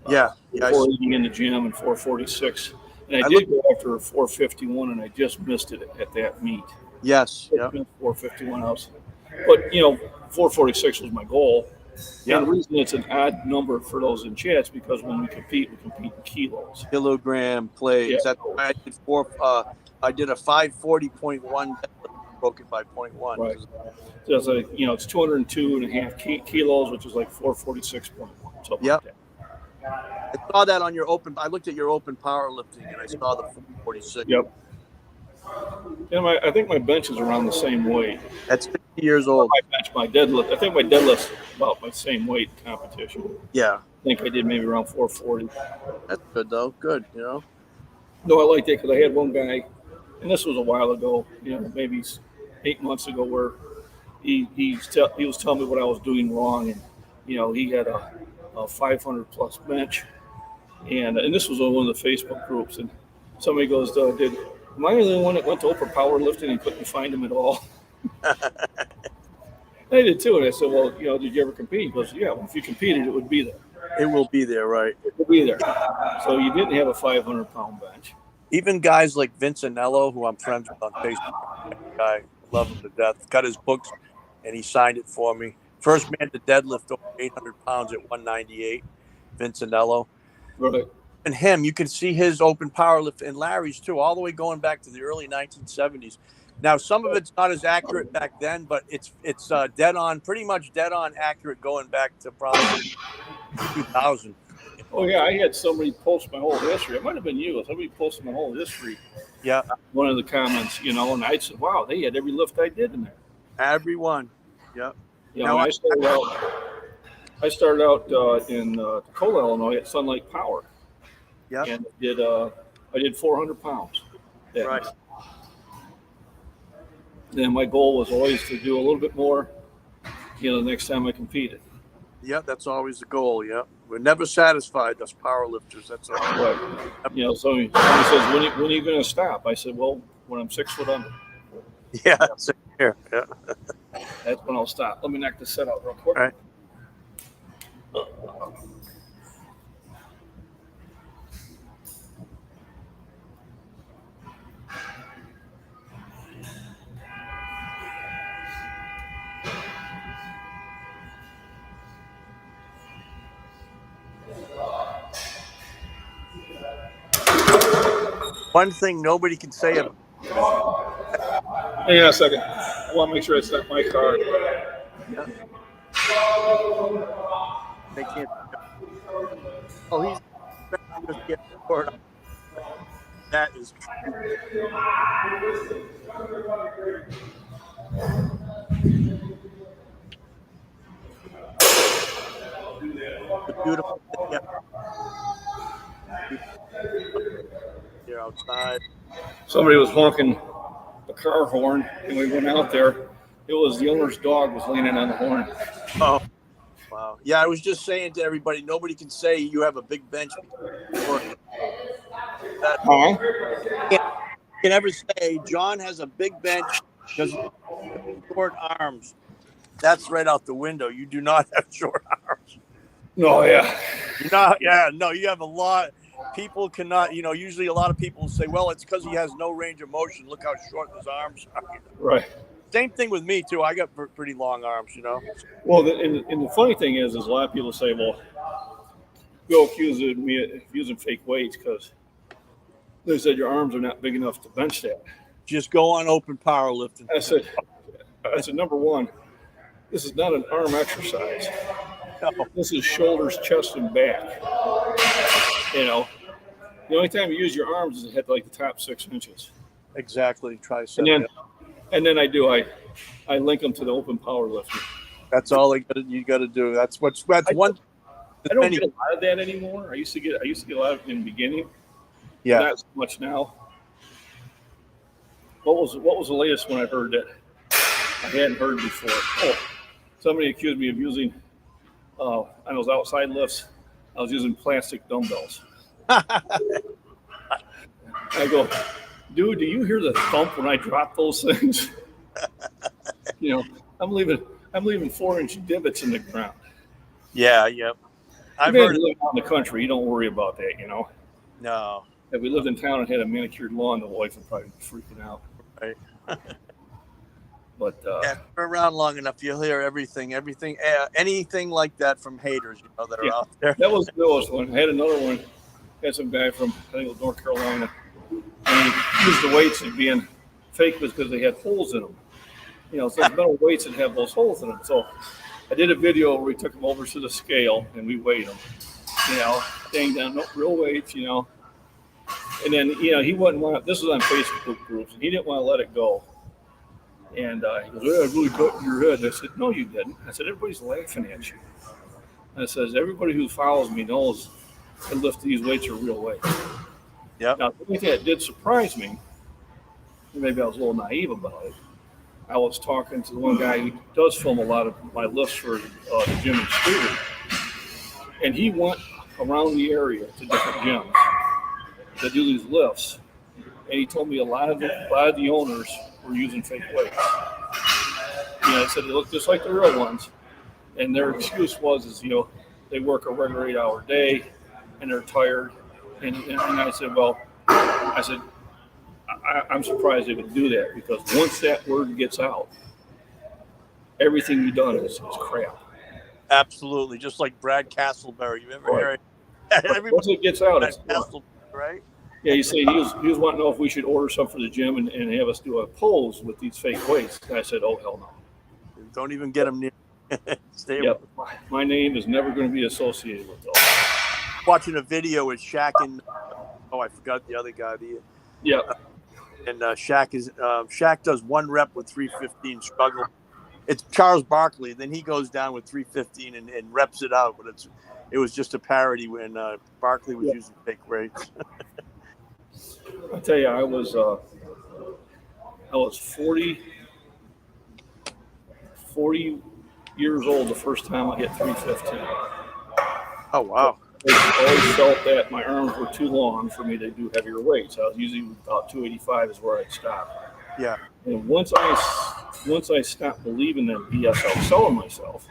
Yeah. Yeah. 480 in the gym and 446. And I looked- did go after a 451, and I just missed it at that meet. Yes. Yeah. 451 house. But, 446 was my goal. Yeah. And the reason it's an odd number for those in chats because when we compete in kilos. Kilogram plays. Yeah. That's why I did a 540.1 broken by 0.1. Right. So it's like, it's 202.5 kilos, which is like 446.1. Something Yep. like that. I saw that on your open. I looked at your open powerlifting and I saw the 446. Yep. And I think my bench is around the same weight. That's 50 years old. My bench, my deadlift. I think my deadlift's about my same weight competition. Yeah. I think I did maybe around 440. That's good though. Good. No, I liked it because I had one guy, and this was a while ago, maybe 8 months ago, where he was telling me what I was doing wrong, and he had a 500 plus bench, and this was on one of the Facebook groups, and somebody goes, am I the only one that went to Open Powerlifting and couldn't find him at all? I did too, and I said, well, did you ever compete? He goes, yeah, well, if you competed, it would be there. It will be there, right? It would be there. So you didn't have a 500-pound bench. Even guys like Vincenello, who I'm friends with on Facebook, I love him to death, got his books, and he signed it for me. First man to deadlift over 800 pounds at 198, Vincenello. Right. And him, you can see his open powerlift, and Larry's too, all the way going back to the early 1970s. Now, some of it's not as accurate back then, but it's dead on, pretty much dead on accurate going back to probably 2000. Oh, yeah, I had somebody post my whole history. It might have been you. Somebody posted my whole history. Yeah. One of the comments, and I said, wow, they had every lift I did in there. Everyone. Yep. I started out in Tacoma, Illinois at Sunlight Power. Yeah. And I did 400 pounds. Right. Then my goal was always to do a little bit more, the next time I competed. Yeah, that's always the goal. Yeah. We're never satisfied, us powerlifters. That's all. Right. Somebody says, when are you going to stop? I said, well, when I'm 6 foot under. Yeah. Same here. Yeah. That's when I'll stop. Let me knock this set out real quick. All right. One thing nobody can say about Hang on a second. I want to make sure it's not my car. they can't. Oh, he's just getting bored. That is true. The beautiful. Yeah. You're outside. Somebody was honking the car horn, and we went out there. It was the owner's dog was leaning on the horn. Oh, wow. Yeah, I was just saying to everybody, nobody can say you have a big bench. You can ever say John has a big bench because he has short arms. That's right out the window. You do not have short arms. No, yeah. No, you have a lot. People cannot, usually a lot of people say, well, it's because he has no range of motion. Look how short his arms are. Right. Same thing with me, too. I got pretty long arms, Well, and the funny thing is a lot of people say, well, go accusing me of using fake weights because they said your arms are not big enough to bench that. Just go on open powerlifting. I said, number one, this is not an arm exercise. No. This is shoulders, chest, and back. The only time you use your arms is at like the top 6 inches. Exactly. Tricep. And then I link them to the open powerlifting. That's all you got to do. That's one. I don't get a lot of that anymore. I used to get a lot of it in the beginning. Yeah. Not so much now. What was the latest one I heard that I hadn't heard before? Oh, somebody accused me of using on those outside lifts. I was using plastic dumbbells. I go, dude, do you hear the thump when I drop those things? I'm leaving 4-inch divots in the ground. Yeah. Yep. I've You heard. live out in the country. You don't worry about that, you know. No, If we lived in town and had a manicured lawn, the wife would probably be freaking out. right. But Yeah, if you're around long enough, you'll hear everything, anything like that from haters, that are Yeah. out there. that was the newest one. I had another one. Had some guy from, I think it was North Carolina, and he used the weights as being fake because they had holes in them. So it's metal weights that have those holes in them. So I did a video where we took them over to the scale and we weighed them. Dang down, no real weights, And then, he wouldn't want to, this was on Facebook groups, and he didn't want to let it go. And he goes, I really cut in your head. I said, no, you didn't. I said, everybody's laughing at you. And I says, everybody who follows me knows I lift these weights are real weights. Yep. Now, the thing that did surprise me, maybe I was a little naive about it, I was talking to the one guy who does film a lot of my lifts for the gym in Streeter. And he went around the area to different gyms to do these lifts. And he told me a lot of the owners were using fake weights. He said they look just like the real ones. And their excuse was, they work a regular 8-hour day and they're tired. And I said, I'm surprised they would do that, because once that word gets out, everything you've done is crap. Absolutely, just like Brad Castleberry. You ever hear it? Once it gets out, it's Castleberry, right? Yeah, he said he was wanting to know if we should order some for the gym and have us do a pose with these fake weights. And I said, oh, hell no. Don't even get them near. Yep. My name is never going to be associated with those. Watching a video with Shaq and I forgot the other guy. Yeah. And Shaq does 1 rep with 315 struggle. It's Charles Barkley. Then he goes down with 315 and reps it out. But it was just a parody when Barkley was using fake weights. I'll tell you, I was 40 years old the first time I hit 315. Oh, wow. I always felt that my arms were too long for me to do heavier weights. I was usually about 285 is where I'd stop. Yeah. And once I stopped believing that BS I was selling myself,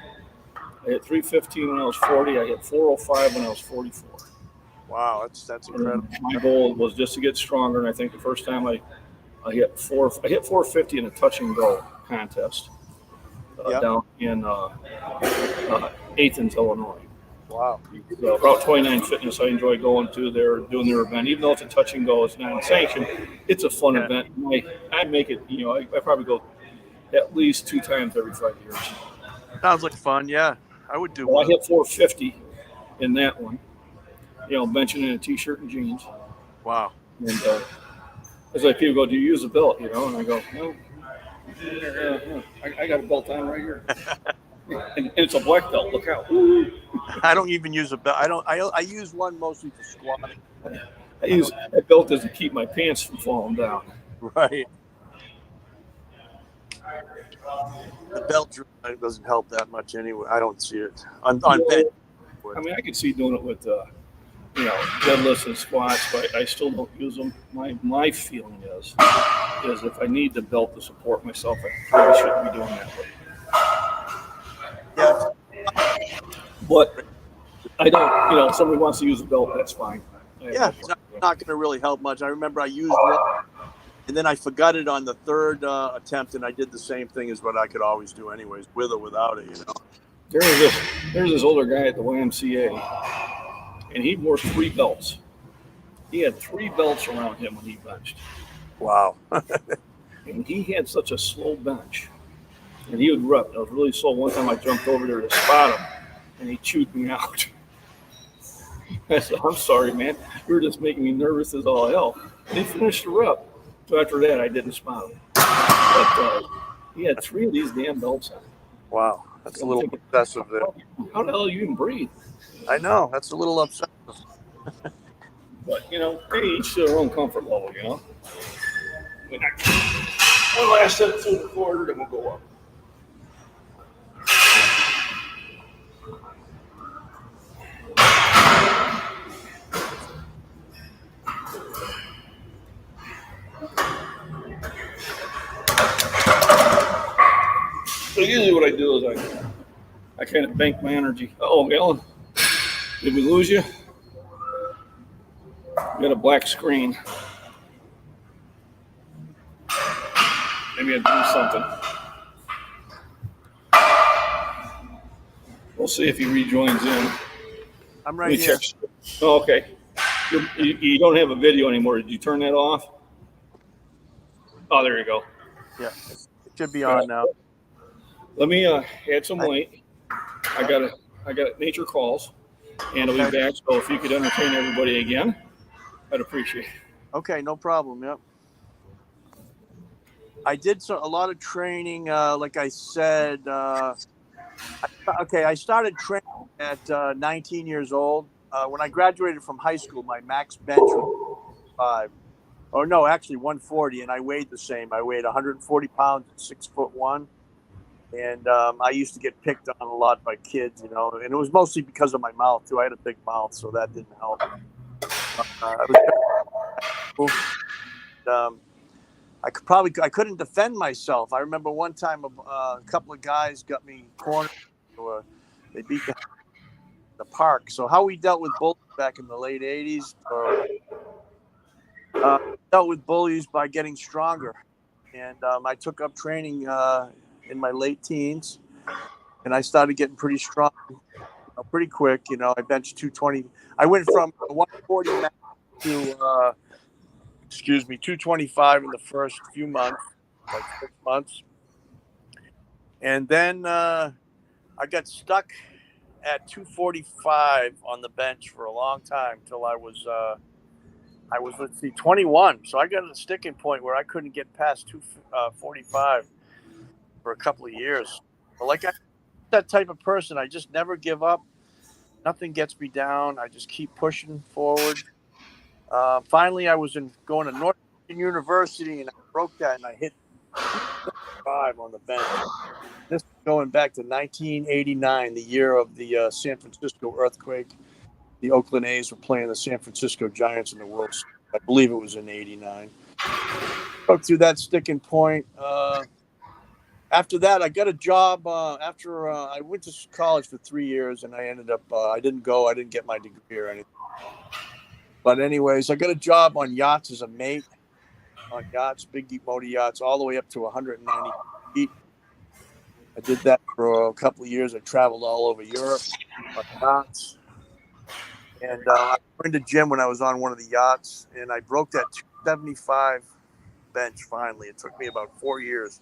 I hit 315 when I was 40. I hit 405 when I was 44. Wow, that's incredible. And my goal was just to get stronger, and I think the first time I hit 450 in a touch and go contest down in Athens, Illinois. Wow. So about 29 Fitness, I enjoy going to. They're doing their event, even though it's a touch and go, it's not sanctioned. It's a fun event. I make it. I probably go at least 2 times every 5 years. Sounds like fun. Yeah, I would do. Well, I hit 450 in that one. Benching in a t-shirt and jeans. Wow. And it's like people go, "Do you use a belt?" And I go, "No, I got a belt on right here." And it's a black belt. Look out! I don't even use a belt. I use one mostly for squatting. I use that belt doesn't keep my pants from falling down. Right. The belt doesn't help that much anyway. I don't see it on bench. I mean, I could see doing it with deadlifts and squats, but I still don't use them. My feeling is if I need the belt to support myself, I probably shouldn't be doing that way. Yeah. But I don't, if somebody wants to use a belt, that's fine. Yeah, it's not going to really help much. I remember I used one, and then I forgot it on the 3rd attempt, and I did the same thing as what I could always do anyways, with or without it, There's this older guy at the YMCA, and he wore 3 belts. He had 3 belts around him when he benched. Wow. And he had such a slow bench. And he would rep. I was really slow. One time I jumped over there to spot him, and he chewed me out. I said, "I'm sorry, man. You were just making me nervous as all hell." And he finished the rep. So after that, I didn't spot him. But he had 3 of these damn belts on. Wow. That's a little obsessive there. How the hell do you even breathe? I know. That's a little obsessive. But, they each to their own comfort level, One last set through the quarter, then we'll go up. So usually what I do is I kind of bank my energy. Oh, Allan. Did we lose you? We got a black screen. Maybe I do something. We'll see if he rejoins in. I'm right here. Oh, okay. You don't have a video anymore. Did you turn that off? Oh, there you go. Yeah, it should be on now. Let me add some light. I got nature calls, and I'll be back. So if you could entertain everybody again, I'd appreciate it. Okay, no problem. Yep. I did a lot of training. Like I said, I started training at 19 years old. When I graduated from high school, my max bench was 5. Oh no, actually 140, and I weighed the same. I weighed 140 pounds at 6'1", and I used to get picked on a lot by kids, and it was mostly because of my mouth too. I had a big mouth, so that didn't help. I couldn't defend myself. I remember one time a couple of guys got me cornered. They beat the park. So how we dealt with bullies back in the late 80s, dealt with bullies by getting stronger. And I took up training in my late teens, and I started getting pretty strong, pretty quick. I benched 220. I went from 140 max to 225 in the first few months, like 6 months. And then I got stuck at 245 on the bench for a long time till I was 21. So I got at a sticking point where I couldn't get past 245 for a couple of years. But I'm that type of person. I just never give up. Nothing gets me down. I just keep pushing forward. Finally, I was going to Northwestern University, and I broke that, and I hit 5 on the bench. This is going back to 1989, the year of the San Francisco earthquake. The Oakland A's were playing the San Francisco Giants in the World Series. I believe it was in '89. Broke through that sticking point. After that, I got a job. After I went to college for 3 years, and I ended up. I didn't get my degree or anything. But anyways, I got a job on yachts as a mate. On yachts, big motor yachts, all the way up to 190 feet. I did that for a couple of years. I traveled all over Europe on yachts. And I joined a gym when I was on one of the yachts, and I broke that 275 bench finally. It took me about 4 years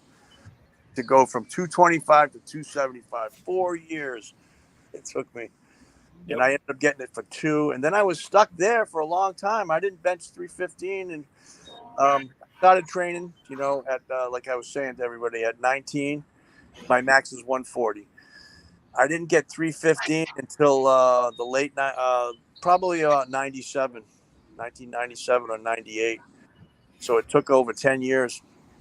to go from 225 to 275. 4 years it took me. Yep. And I ended up getting it for 2. And then I was stuck there for a long time. I didn't bench 315, and started training, at like I was saying to everybody, at 19, my max is 140. I didn't get 315 until the late probably 1997 or 98. So it took over 10 years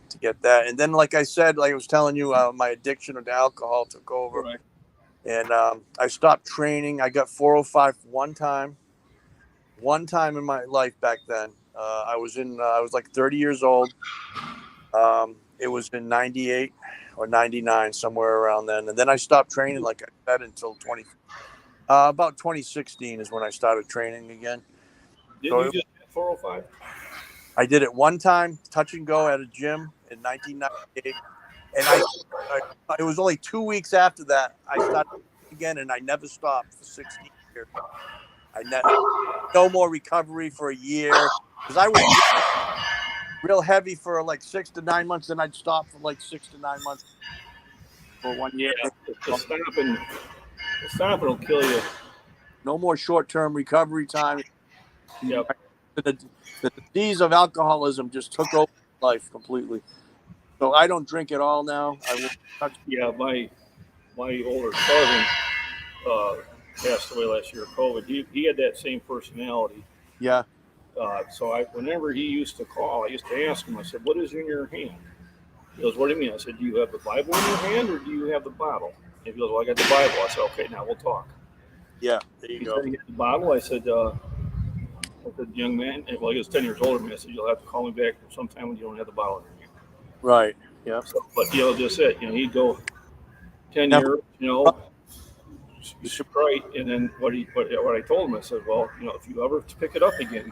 to get that. And then, like I said, like I was telling you, my addiction to alcohol took over. Right. And I stopped training. I got 405 one time in my life back then. I was like 30 years old. It was in 98 or 99, somewhere around then. And then I stopped training, like I said, until about 2016 is when I started training again. Didn't you just hit 405? I did it one time, touch and go at a gym in 1998. And it was only 2 weeks after that I started again, and I never stopped for 16 years. No more recovery for a year, because I was real heavy for like 6 to 9 months, then I'd stop for like 6 to 9 months for 1 year. Yeah, the stopping will kill you. No more short-term recovery time. Yep. The disease of alcoholism just took over life completely. So I don't drink at all now. Yeah, my older cousin passed away last year of COVID. He had that same personality. Yeah. So whenever he used to call, I used to ask him, I said, "What is in your hand?" He goes, "What do you mean?" I said, "Do you have the Bible in your hand, or do you have the bottle?" And he goes, "Well, I got the Bible." I said, "Okay, now we'll talk." Yeah, there you go. He said, "The bottle?" I said, "Young man," well, he was 10 years older than me. I said, "You'll have to call me back sometime when you don't have the bottle in your hand." Right. Yeah. So, but just it. He'd go 10 years, right. And then what I told him, I said, well, if you ever pick it up again,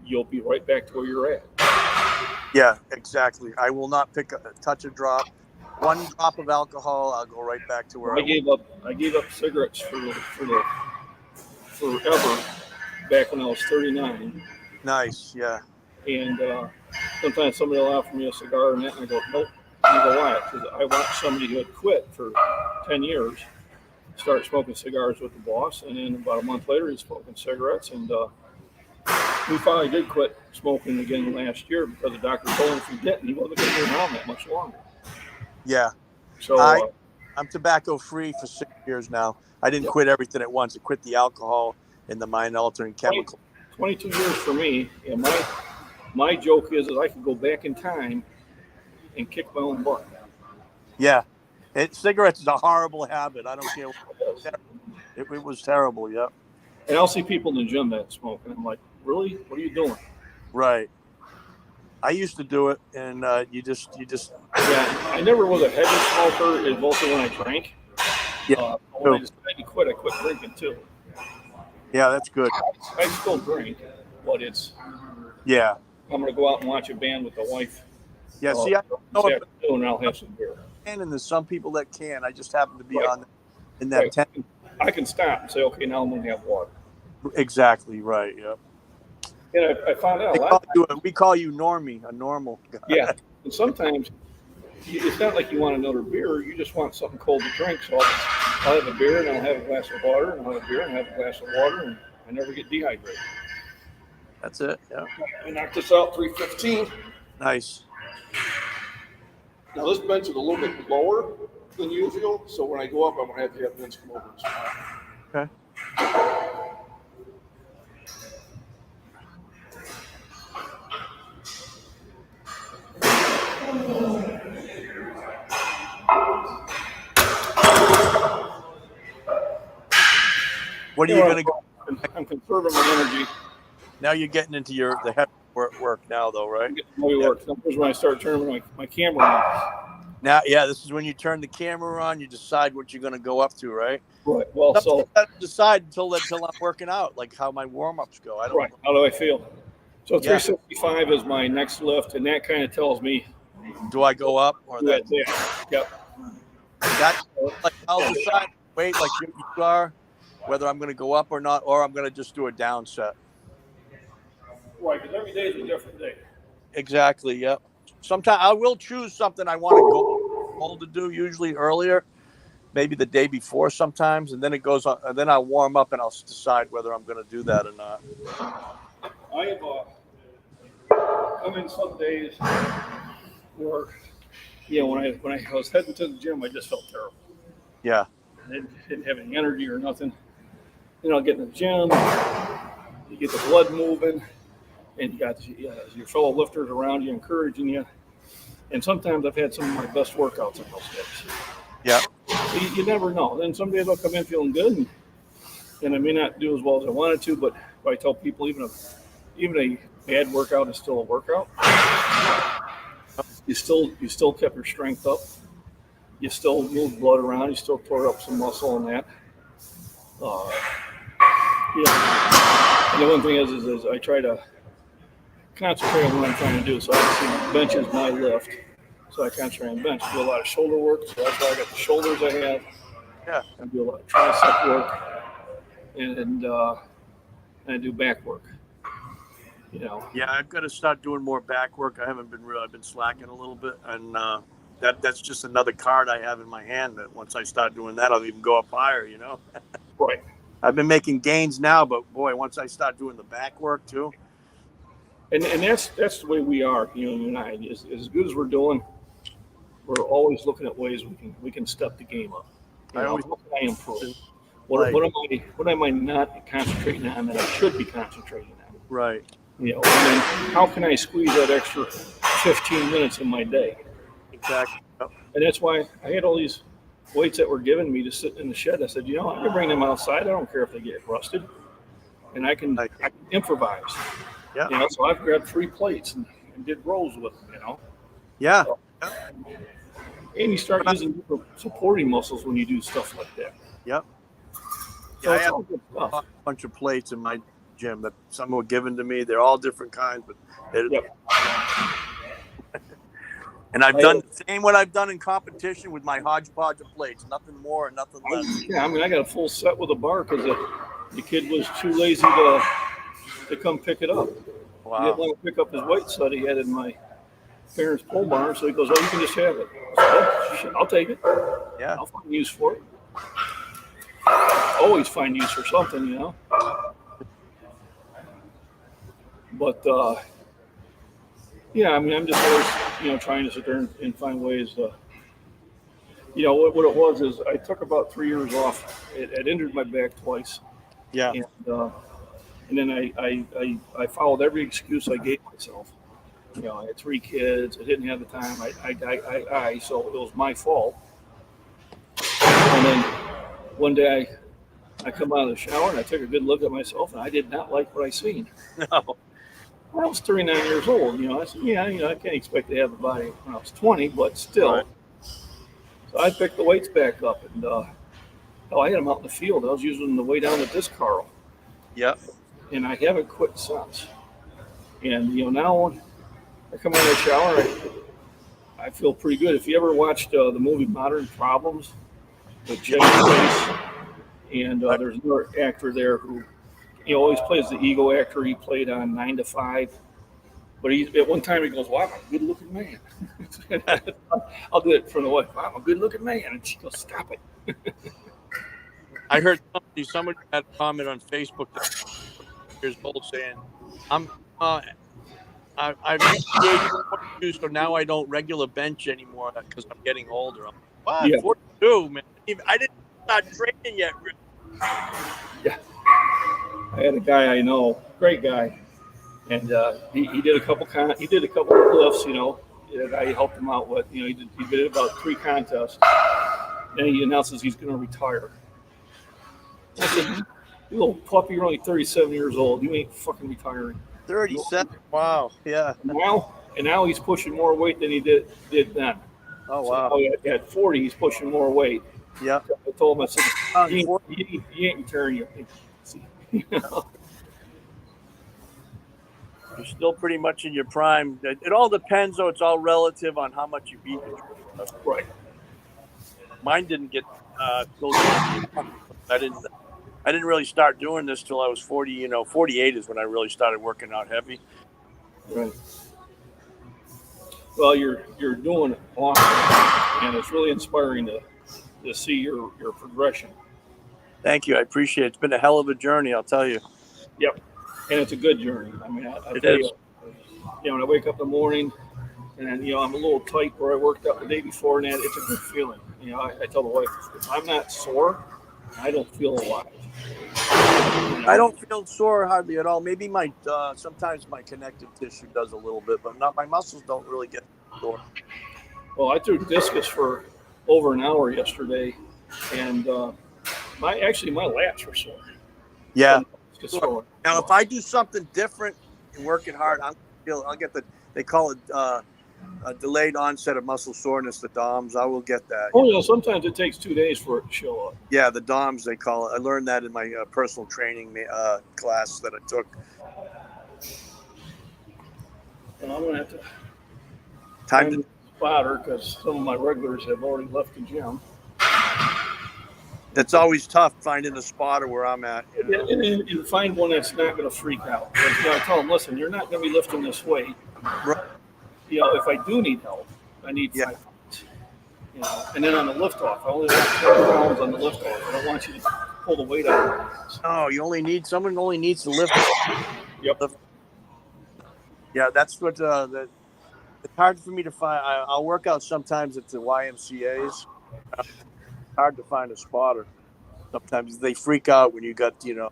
you'll be right back to where you're at. Yeah, exactly. I will not touch a drop. One drop of alcohol, I'll go right back to where I gave up cigarettes forever back when I was 39. Nice, yeah. And sometimes somebody will offer me a cigar and that, and I go, nope. And I go, why? Because I watched somebody who had quit for 10 years start smoking cigars with the boss, and then about a month later he's smoking cigarettes, and we finally did quit smoking again last year because the doctor told him if he didn't, he wasn't going to be around that much longer. Yeah. So I'm tobacco free for 6 years now. I didn't quit everything at once. I quit the alcohol and the mind altering chemical. 22 years for me, and my joke is I could go back in time and kick my own butt. Yeah. Cigarettes is a horrible habit. I don't care. It was terrible. Yep. And I'll see people in the gym that smoke, and I'm like, really? What are you doing? Right. I used to do it, and you just. Yeah, I never was a heavy smoker, and mostly when I drank. Yeah. When I decided to quit, I quit drinking too. Yeah, that's good. I still drink, but it's. Yeah. I'm going to go out and watch a band with the wife. Yeah. See, I know this afternoon, and I'll have some beer. And there's some people that can. I just happen to be Right. on in that tent. I can stop and say, okay, now I'm going to have water. Exactly right. Yep. And I found out We call you Normie, a normal guy. Yeah, and sometimes it's not like you want another beer. You just want something cold to drink. So I'll have a beer, and I'll have a glass of water, and I'll have a beer, and I'll have a glass of water, and I never get dehydrated. That's it. Yeah. I knocked this out 3:15. Nice. Now this bench is a little bit lower than usual, so when I go up, I'm gonna have to have Vince come over and spot. Okay. What are you going to go? I'm conserving my energy. Now you're getting into the heavy work now, though, right? Heavy work. This is when I start turning my camera on. Now, yeah, this is when you turn the camera on. You decide what you're going to go up to, right? Right. Well, so I don't decide until I'm working out, like how my warm-ups go. I don't. Right. How do I feel? So 365 is my next lift, and that kind of tells me. Do I go up or that? Yep. That's like I'll decide. Wait, like you are. Whether I'm going to go up or not, or I'm going to just do a down set. Right, because every day is a different day. Exactly, yep. Sometimes I will choose something I want to do, usually earlier, maybe the day before sometimes, and then it goes on, and then I'll warm up and I'll decide whether I'm going to do that or not. I have come in some days where, when I was heading to the gym, I just felt terrible. Yeah. I didn't have any energy or nothing. Get in the gym, you get the blood moving, and you got your fellow lifters around you encouraging you. And sometimes I've had some of my best workouts in those days. Yeah. So you never know. Then some days I'll come in feeling good, and I may not do as well as I wanted to, but I tell people even a bad workout is still a workout. You still kept your strength up. You still moved blood around. You still tore up some muscle and that. And the one thing is I try to concentrate on what I'm trying to do. So obviously bench is my lift. So I concentrate on bench. I do a lot of shoulder work. So that's why I got the shoulders I have. Yeah. I do a lot of tricep work. And I do back work. Yeah, I've got to start doing more back work. I've been slacking a little bit, and that's just another card I have in my hand that once I start doing that, I'll even go up higher, Right. I've been making gains now, but boy, once I start doing the back work too. And that's the way we are, you and I. As good as we're doing, we're always looking at ways we can step the game up. How can I improve? What am I not concentrating on that I should be concentrating on? Right. And then how can I squeeze that extra 15 minutes in my day? Exactly. Yep. And that's why I had all these weights that were given me to sit in the shed. I said, I can bring them outside. I don't care if they get rusted. And I can improvise. Yeah. So I've grabbed 3 plates and did rows with them, Yeah. And you start using different supporting muscles when you do stuff like that. Yep. So I it's have all good a stuff. bunch of plates in my gym that some were given to me. They're all different kinds, but Yep. and I've done the same what I've done in competition with my hodgepodge of plates. Nothing more and nothing less. Yeah, I mean, I got a full set with a bar because the kid was too lazy to come pick it up. He didn't Wow. want to pick up his weight set he had in my parents' pole barn, so he goes, "Oh, you can just have it." I said, "Oh, shit, I'll take it. Yeah. I'll find use for it. Always find use for something, you know." But yeah, I mean, I'm just always, trying to sit there and find ways to. What it was is I took about 3 years off. It injured my back twice, Yeah. and then I followed every excuse I gave myself. I had 3 kids. I didn't have the time. So it was my fault. And then one day I come out of the shower and I took a good look at myself, and I did not like what I seen. No. I was 39 years old. I said, yeah, I can't expect to have a body when I was 20, but still. Right. So I picked the weights back up, and I had them out in the field. I was using the way down the disc Carl, Yep. and I haven't quit since. And now when I come out of the shower, I feel pretty good. If you ever watched the movie Modern Problems with Chevy Chase, and there's another actor there who always plays the ego actor. He played on 9 to 5. But at one time he goes, "Wow, I'm a good-looking man." I'll do it for the wife. "Wow, I'm a good-looking man," and she goes, "Stop it." I heard somebody had a comment on Facebook that years old saying, "I'm I've reached the age of 42, so now I don't regular bench anymore because I'm getting older." I'm like, "What? Yeah. 42, man? I didn't start training yet." Yeah, I had a guy I know, great guy, and he did a couple lifts, that I helped him out with. He did about 3 contests. Then he announces he's going to retire. I said, "You little puppy, you're only 37 years old. You ain't fucking retiring." 37. Wow. Yeah. Now he's pushing more weight than he did then. Oh wow. So at 40, he's pushing more weight. Yeah. I told him, I said, you ain't retiring yet. You're still pretty much in your prime. It all depends, though. It's all relative on how much you beat. Right. Mine didn't get I didn't really start doing this till I was 40. 48 is when I really started working out heavy. Right. Well, you're doing it awesome, and it's really inspiring to see your progression. Thank you. I appreciate it. It's been a hell of a journey, I'll tell you. Yep. And it's a good journey. I mean, It is. When I wake up in the morning, and I'm a little tight where I worked out the day before, and it's a good feeling. I tell the wife, if I'm not sore, I don't feel alive. I don't feel sore hardly at all. Maybe sometimes my connective tissue does a little bit, but not my muscles don't really get sore. Well, I threw discus for over an hour yesterday, and my lats were sore. Yeah. Sore. Now, if I do something different and work it hard, I'll get they call it a delayed onset of muscle soreness, the DOMS. I will get that. Oh, sometimes it takes 2 days for it to show up. Yeah, the DOMS, they call it. I learned that in my personal training class that I took. And I'm going to have to Time find a spotter because some of my regulars have already left the gym. It's always tough finding a spotter where I'm at. And find one that's not going to freak out. I tell them, listen, you're not going to be lifting this weight. Right. If I do need help, I need 5 pounds. And then on the lift off, I only have 20 pounds on the lift off. I don't want you to pull the weight out of your hands. No, someone only needs to lift. Yep. Yeah, that's what it's hard for me to find. I'll work out sometimes at the YMCA's. It's hard to find a spotter. Sometimes they freak out when you got 300s,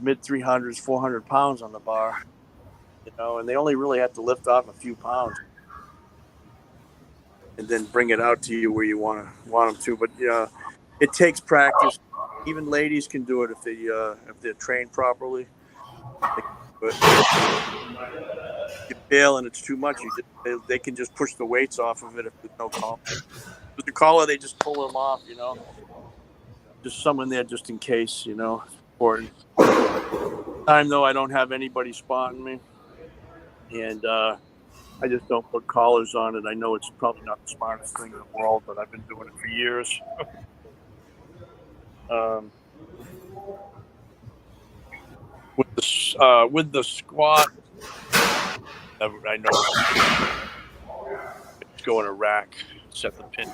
mid 300s, 400 pounds on the bar. And they only really have to lift off a few pounds and then bring it out to you where you want them to. But it takes practice. Even ladies can do it if they're trained properly. But you fail and it's too much, they can just push the weights off of it if there's no collar. With the collar, they just pull them off. just someone there just in case, you know. Important. Time though, I don't have anybody spotting me, and I just don't put collars on it. I know it's probably not the smartest thing in the world, but I've been doing it for years. With the squat, I know it's go in a rack, set the pin,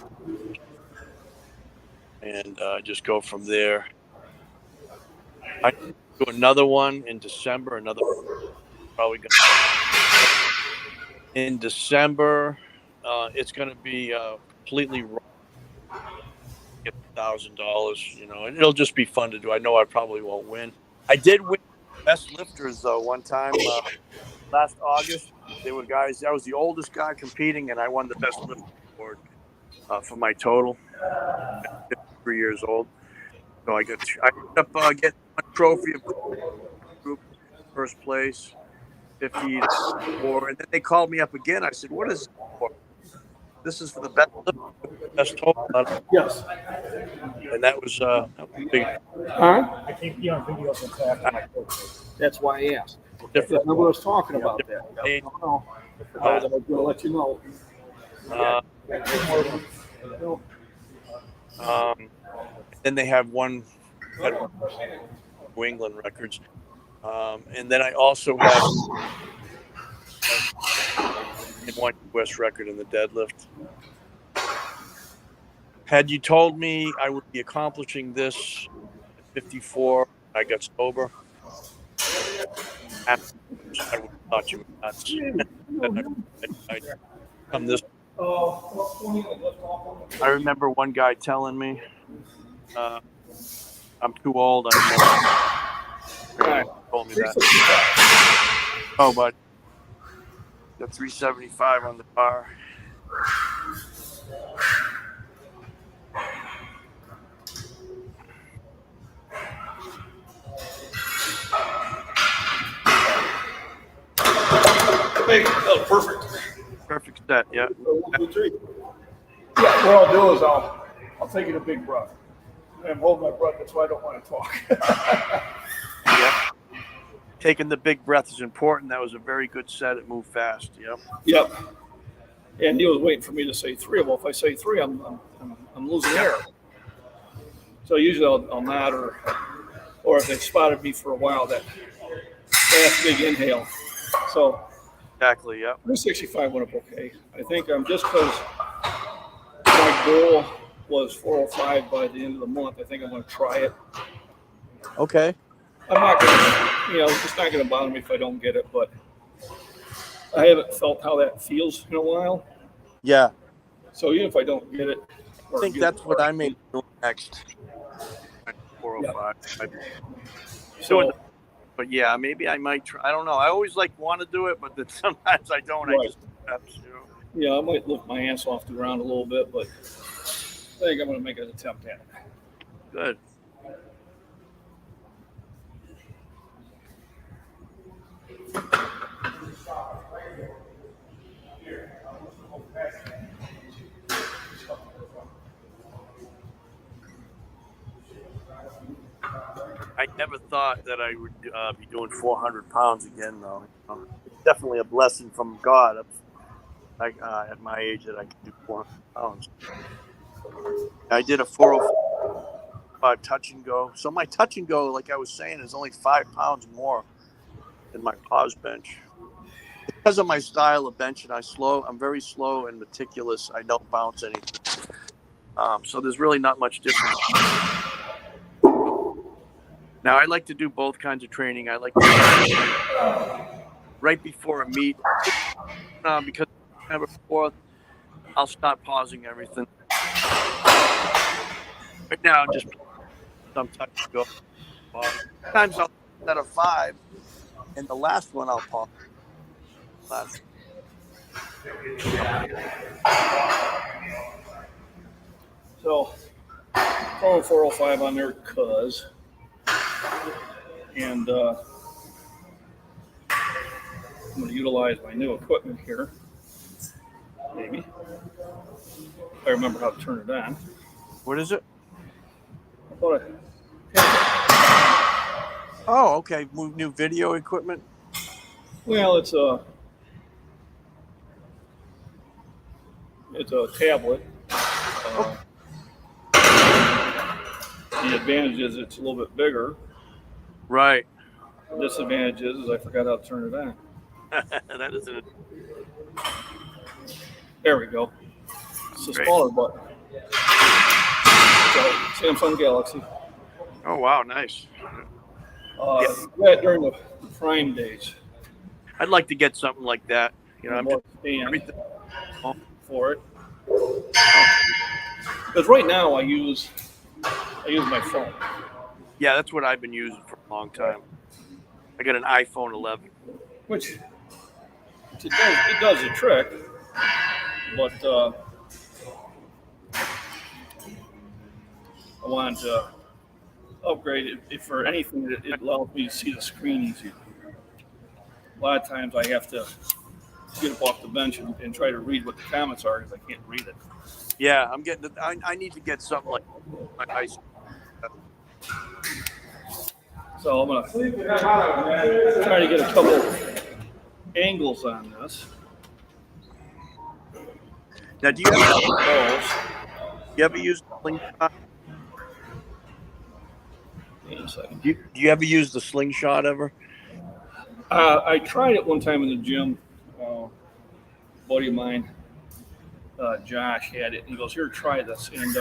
and just go from there. I do another one in December. Probably in December. It's going to be completely raw. $1,000, you know, and it'll just be fun to do. I know I probably won't win. I did win best lifters though one time last August. They were guys. I was the oldest guy competing, and I won the best lifter award for my total. I'm 53 years old, so I ended up getting a trophy of group first place, 54, and then they called me up again. I said, "What is this for?" This is for the best total. Yes. And that was big. Huh? I can't be on video since after my coach. That's why I asked. Different. I was talking about that. Age. I was going to let you know. Then they have one New England records, and then I also have one U.S. record in the deadlift. Had you told me I would be accomplishing this at 54, I got sober, I would have thought you were nuts. I'd come this. I remember one guy telling me, I'm too old. Told me that. Oh, but the 375 on the bar. Perfect set, yeah. 1, 2, 3. Yeah, what I'll do is I'll take it a big breath. I'm holding my breath, that's why I don't want to talk. Yeah. Taking the big breath is important. That was a very good set. It moved fast. Yep. Yep. And he was waiting for me to say 3. Well, if I say 3, I'm losing air. So usually I'll nod, or if they spotted me for a while, that last big inhale. So Exactly. Yep. 365 went up okay. I think just because my goal was 405 by the end of the month, I think I'm going to try it. Okay. I'm not going to, it's not going to bother me if I don't get it, but I haven't felt how that feels in a while. Yeah. So even if I don't get it, I think that's what I may do next. 405. So, But yeah, maybe I might try. I don't know. I always want to do it, but then sometimes I don't. Right. I just, yeah, I might lift my ass off the ground a little bit, but I think I'm going to make an attempt at it. Good. I never thought that I would be doing 400 pounds again, though. It's definitely a blessing from God. At my age, that I can do 400 pounds. I did a 405 touch and go. So my touch and go, like I was saying, is only 5 pounds more than my pause bench. Because of my style of benching, I'm very slow and meticulous. I don't bounce anything. So there's really not much difference. Now, I like to do both kinds of training. I like to right before a meet, because September 4th, I'll stop pausing everything. Right now, I'm just sometimes go. Sometimes I'll set a 5, and the last one I'll pause. So, throwing 405 on there because, and I'm going to utilize my new equipment here. Maybe. If I remember how to turn it on. What is it? What a- Oh, okay. Move new video equipment. Well, it's a tablet. The advantage is it's a little bit bigger. Right. The disadvantage is I forgot how to turn it on. That isn't. There we go. It's a Great. smaller button. So, Samsung Galaxy. Oh wow, nice. That during the prime days. I'd like to get something like that. You know, I'm just stand everything. for it. Because right now I use my phone. Yeah, that's what I've been using for a long time. I got an iPhone 11. Which it does the trick, but I want to upgrade it if for anything that it allows me to see the screen easier. A lot of times I have to get up off the bench and try to read what the comments are because I can't read it. Yeah, I'm getting. I need to get something like I. So I'm gonna try to get a couple angles on this. Now, do you ever use the slingshot? Wait a second. Do you ever use the slingshot ever? I tried it one time in the gym. A buddy of mine, Josh, had it. He goes, "Here, try this," and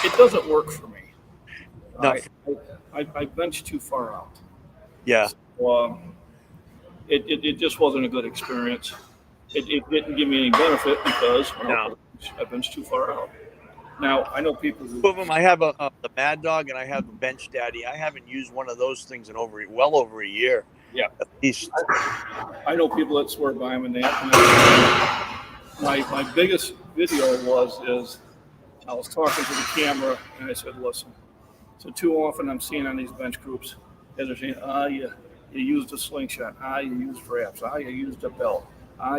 it doesn't work for me. No. I bench too far out. Yeah. So, it just wasn't a good experience. It didn't give me any benefit because I benched too far out. Now I know people who. Two of them. I have the Mad Dog and I have the Bench Daddy. I haven't used one of those things in well over a year. Yeah. At least. I know people that swear by them, and my biggest video is I was talking to the camera and I said, "Listen, so too often I'm seeing on these bench groups, they're saying, you used a slingshot, you used wraps, you used a belt,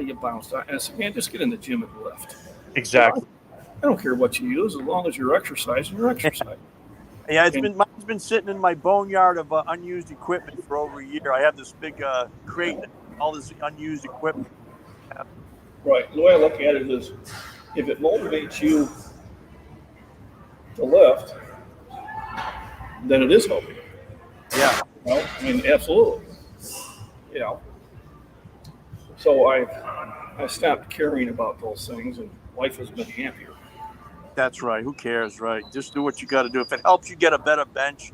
you bounced." And I said, "Man, just get in the gym and lift." Exactly. I don't care what you use as long as you're exercising. You're exercising. Yeah, mine's been sitting in my boneyard of unused equipment for over a year. I have this big crate, all this unused equipment. Right. The way I look at it is, if it motivates you to lift, then it is helping. Yeah. Well, I mean, absolutely. You know. So I stopped caring about those things, and life has been happier. That's right. Who cares, right? Just do what you got to do. If it helps you get a better bench,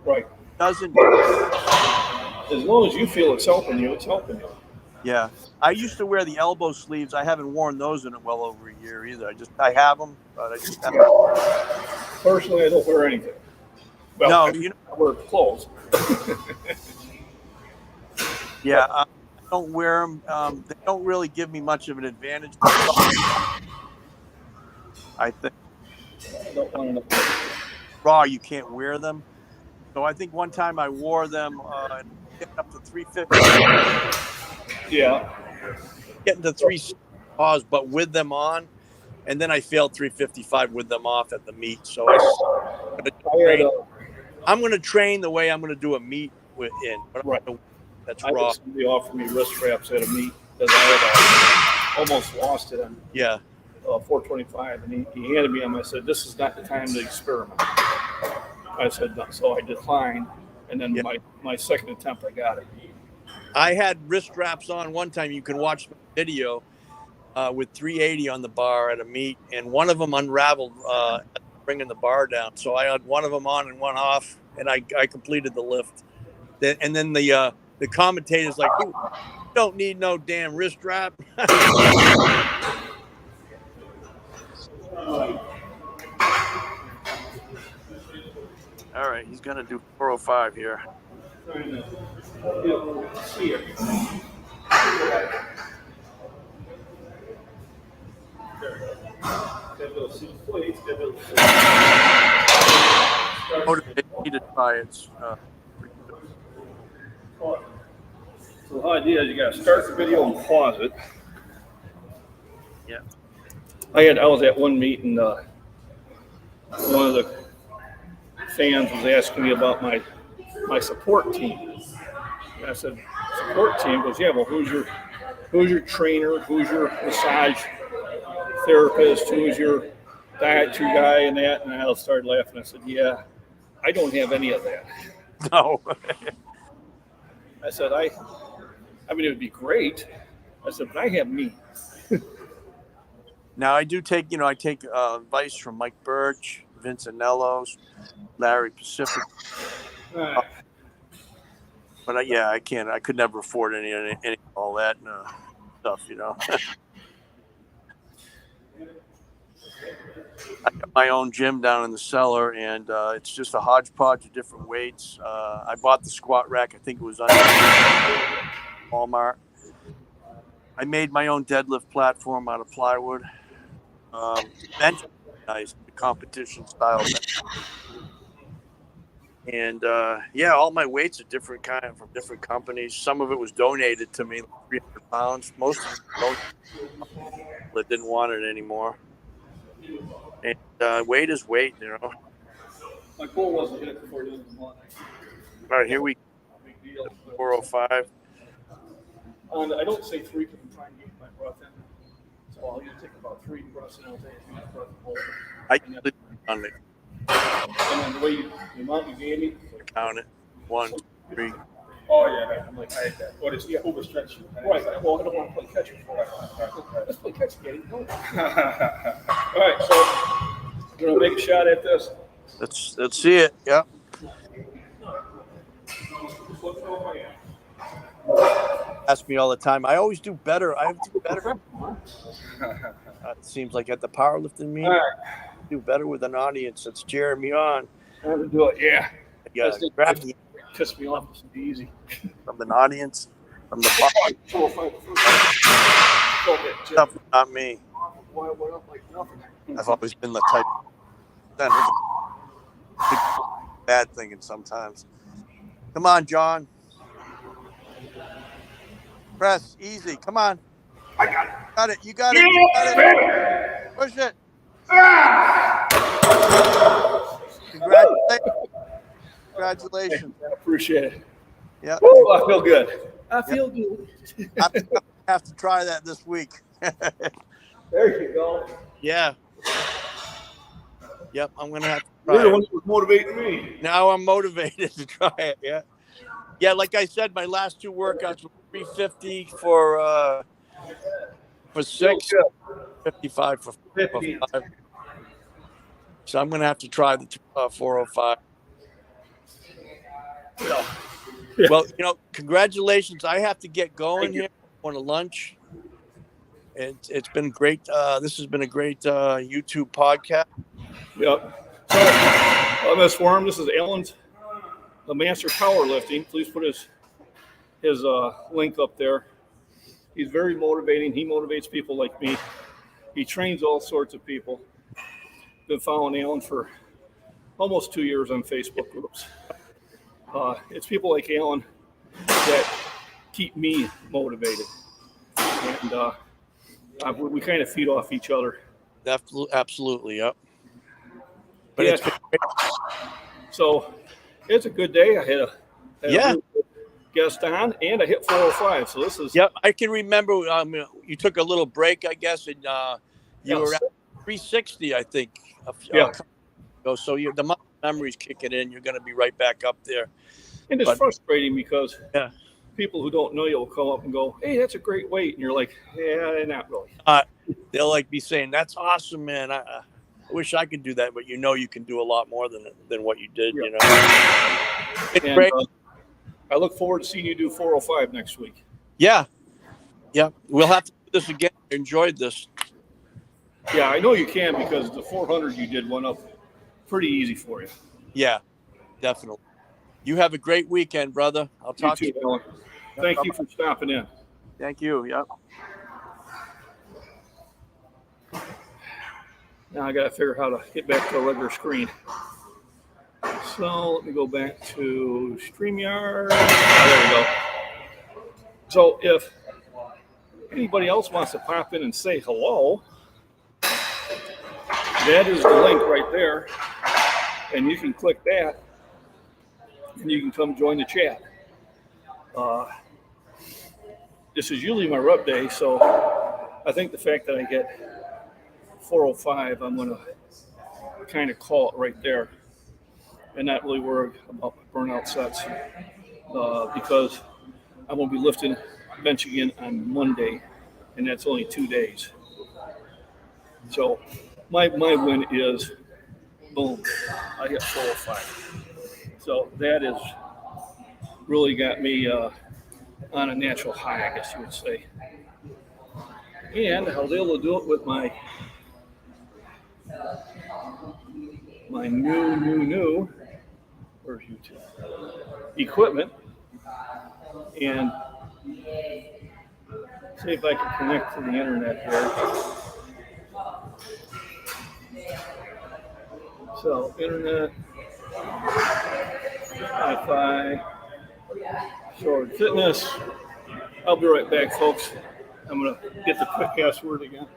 Right. doesn't. As long as you feel it's helping you, it's helping you. Yeah. I used to wear the elbow sleeves. I haven't worn those in well over a year either. I have them, but I just haven't. Personally, I don't wear anything. Well, No, I wear clothes. Yeah, I don't wear them. They don't really give me much of an advantage. I think I don't want to. raw, you can't wear them. So I think one time I wore them getting up to 350. Yeah. Getting to 3 pause, but with them on. And then I failed 355 with them off at the meet. So I'm going to train the way I'm going to do a meet in. Right. That's I raw. had somebody offer me wrist wraps at a meet because I had almost lost it on 425, and he handed me them. I said, "This is not the time to experiment." I said, no. So I declined, and then my second attempt, I got it. I had wrist straps on one time. You can watch the video with 380 on the bar at a meet, and one of them unraveled bringing the bar down. So I had one of them on and one off, and I completed the lift. And then the commentator's like, "Ooh, you don't need no damn wrist strap." All right, he's gonna do 405 here. Motivated by its. So the idea is you got to start the video and pause it. Yeah. I was at one meet, and one of the fans was asking me about my support team. And I said, support team? He goes, yeah, well, who's your trainer? Who's your massage therapist? Who's your dietary guy and that? And I started laughing. I said, yeah, I don't have any of that. No. I said, I mean, it would be great. I said, but I have me. Now I do take, I take advice from Mike Birch, Vince Anellos, Larry Pacifico. But I can't. I could never afford any all that stuff, I got my own gym down in the cellar, and it's just a hodgepodge of different weights. I bought the squat rack. I think it was on Walmart. I made my own deadlift platform out of plywood. Bench, nice, the competition style bench. And all my weights are different from different companies. Some of it was donated to me, like 300 pounds. Most of it but didn't want it anymore. And weight is weight, My goal was to hit it before the end of the month. All right, here we go. 405. I don't say 3 because I'm trying to get my breath in. So I'll either take about 3 breaths and I'll take a breath and hold it. I usually on it. And then the amount you gave me. Count it. 1, 2, 3. Oh, yeah. I'm like, I had that. What is overstretch? Right. Well, I don't want to play catch. Let's play catch, Katie. All right. So, we're going to make a shot at this. Let's see it. Yep. Ask me all the time. I always do better. I do better. It seems like at the powerlifting meeting, I do better with an audience that's cheering me on. I have to do it. Yeah. Yeah. Grab me piss me off. This will be easy. from an audience, from the bottom. Stuff, not me. I've always been the type. That is a bad thing, and sometimes. Come on, John. Press easy. Come on. I got it. Got it. You got it. You got it. Push it. Congratulations. I appreciate it. Yeah. Ooh, I feel good. I feel good. I have to try that this week. There you go. Yeah. Yep. I'm gonna have to try You're the it. one that was motivating me. Now I'm motivated to try it. Yeah. Yeah. Like I said, my last 2 workouts were 350 for 6, 55 for 5. So I'm gonna have to try the 405. Yeah. Well, congratulations. I have to get going here. On a lunch. It's been great. This has been a great YouTube podcast. Yep. So on this forum, this is Allan's the Master Powerlifting. Please put his link up there. He's very motivating. He motivates people like me. He trains all sorts of people. Been following Allan for almost 2 years on Facebook groups. It's people like Allan that keep me motivated, and we kind of feed off each other. Absolutely, yep. But yeah, it's been great. So it's a good day. I had a really good guest on, and I hit 405. So this is Yep. I can remember you took a little break, I guess, and you were at 360, I think. Ago. So the muscle memory's kicking in. You're going to be right back up there. And it's frustrating because Yeah. people who don't know you will come up and go, "Hey, that's a great weight," and you're like, "Yeah, not really." They'll be saying, "That's awesome, man. I wish I could do that," but you can do a lot more than what you did. It's And, great. I look forward to seeing you do 405 next week. Yeah. We'll have to do this again. I enjoyed this. Yeah, I know you can because the 400 you did went up pretty easy for you. Yeah, definitely. You have a great weekend, brother. I'll talk to you. Allan. Thank you for stopping in. Thank you. Yep. Now I got to figure out how to get back to a regular screen. So let me go back to StreamYard. There we go. So if anybody else wants to pop in and say hello, that is the link right there. and you can click that, and you can come join the chat. This is usually my rep day, so I think the fact that I get 405, I'm going to kind of call it right there and not really worry about my burnout sets because I'm going to be lifting bench again on Monday, and that's only 2 days. So my win is, boom, I hit 405. So that has really got me on a natural high, I guess you would say. And I was able to do it with my new, where's YouTube? Equipment. And see if I can connect to the internet here. So, internet, Wi-Fi, Shorewood Fitness. I'll be right back, folks. I'm going to get the quick password again.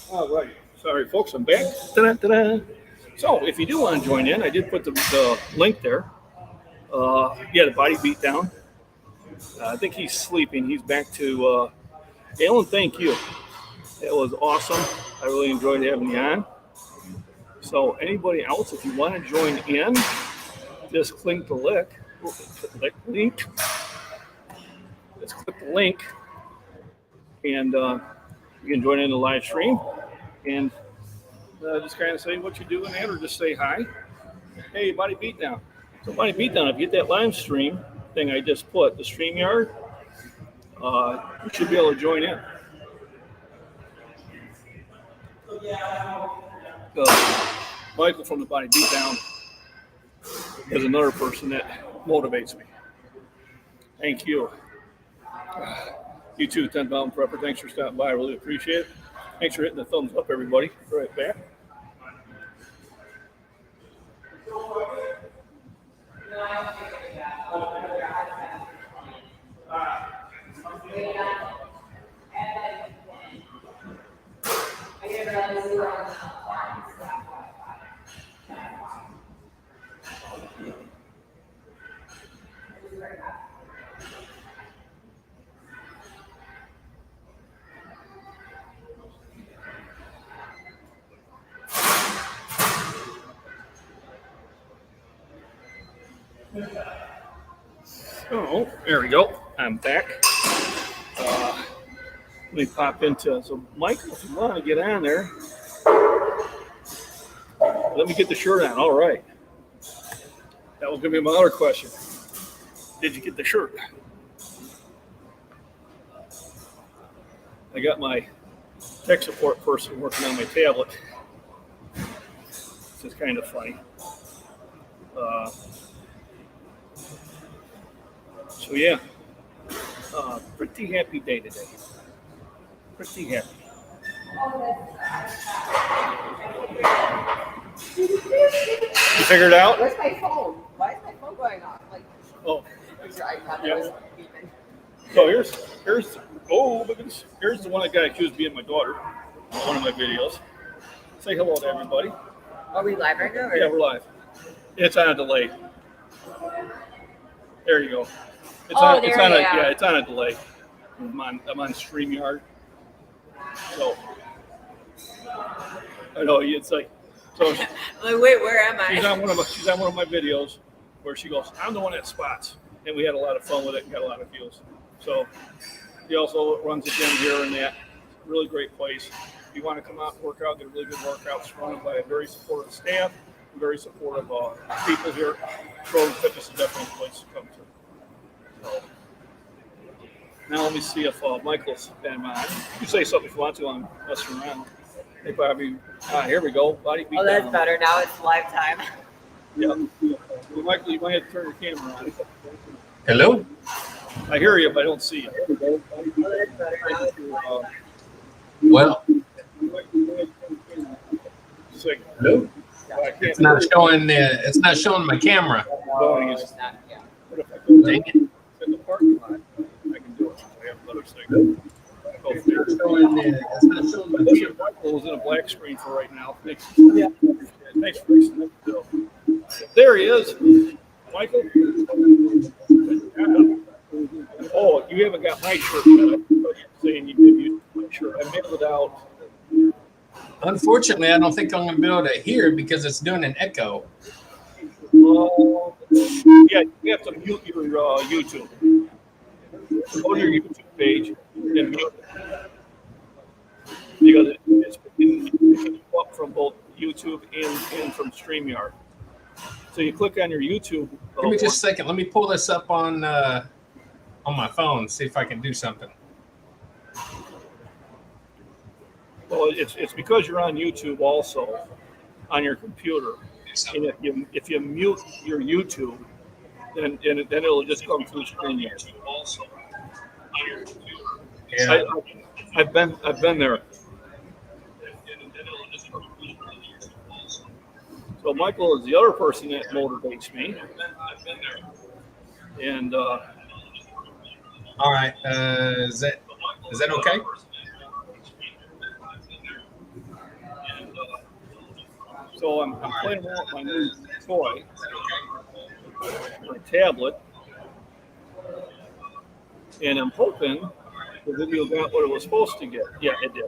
All right. Sorry, folks, I'm back. Ta-da, ta-da. So, if you do want to join in, I did put the link there. The body beat down. I think he's sleeping. He's back to Allan. Thank you. It was awesome. I really enjoyed having you on. So, anybody else, if you want to join in, just click the link. Just click the link, and you can join in the live stream and just kind of say what you're doing there, or just say hi. Hey, body beatdown. So, body beatdown. If you get that live stream thing I just put, the StreamYard, you should be able to join in. Michael from the Body Beatdown is another person that motivates me. Thank you. You too, 10-pound prepper. Thanks for stopping by. I really appreciate it. Thanks for hitting the thumbs up, everybody. Right back. Oh, there we go. I'm back. Let me pop into. So, Michael, if you want to get on there, let me get the shirt on. All right. That was going to be my other question. Did you get the shirt? I got my tech support person working on my tablet. This is kind of funny. So yeah, pretty happy day today. Pretty happy. You figured it out? Where's my phone? Why is my phone going off? Like, Oh, is your iPad Yeah. was beeping? so here's the one that got accused of being my daughter in one of my videos. Say hello to everybody. Are we live right now? Or? Yeah, we're live. It's on a delay. There you go. It's Oh, on, there it's on you a, are. yeah, it's on a delay. I'm on StreamYard. So I know it's like so Like, wait, where am she's I? on one of my videos where she goes, I'm the one that spots. And we had a lot of fun with it and got a lot of views. So he also runs a gym here and that. Really great place. If you want to come out and work out, get a really good workout. It's run by a very supportive staff, very supportive people here. Shorewood Fitness is definitely a place to come to. So, now let me see if Michael's been on. You say something if you want to. I'm messing around. They probably. Here we go. Body beat Oh, that's down. better. Now it's live time. Yeah. Well, Michael, you might have to turn your camera on. Hello? I hear you, but I don't see you. Oh, that's better. Now it's live time. Well, Signal. hello? I can't It's not showing it's not showing my camera. going. No, Is- it's not. Yeah. What if I go Dang it. in the parking lot? I can do it. I have another signal. It's not showing it's not showing my Listen, camera. Michael is in a black screen for right now. Thanks for fixing it. So, there he is. Michael. Oh, you haven't got my shirt yet. You're saying you did use my shirt. I mailed it out. Unfortunately, I don't think I'm gonna be able to hear because it's doing an echo. Yeah, you have to mute your YouTube. Go to your YouTube page and mute it. Because it's up from both YouTube and from StreamYard. So you click on your YouTube. Give me just a second. Let me pull this up on my phone, see if I can do something. Well, it's because you're on YouTube also on your computer. And if you mute your YouTube, then it'll just come through StreamYard. Yeah. I've been there. So Michael is the other person that motivates me. And All right. Is that okay? so I'm playing around with my new toy, my tablet, and I'm hoping the video got what it was supposed to get. Yeah, it did.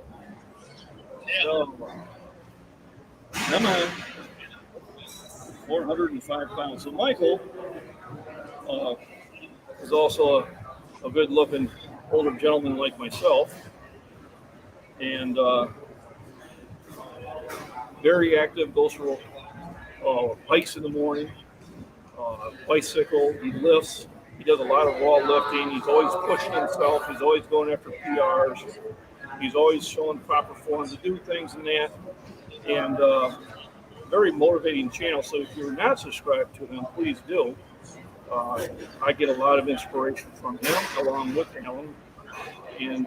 So, come on. 405 pounds. So Michael is also a good-looking older gentleman like myself, and very active. Goes for hikes in the morning, bicycle. He lifts. He does a lot of raw lifting. He's always pushing himself. He's always going after PRs. He's always showing proper form to do things in that, and very motivating channel. So if you're not subscribed to him, please do. I get a lot of inspiration from him, along with Allan, and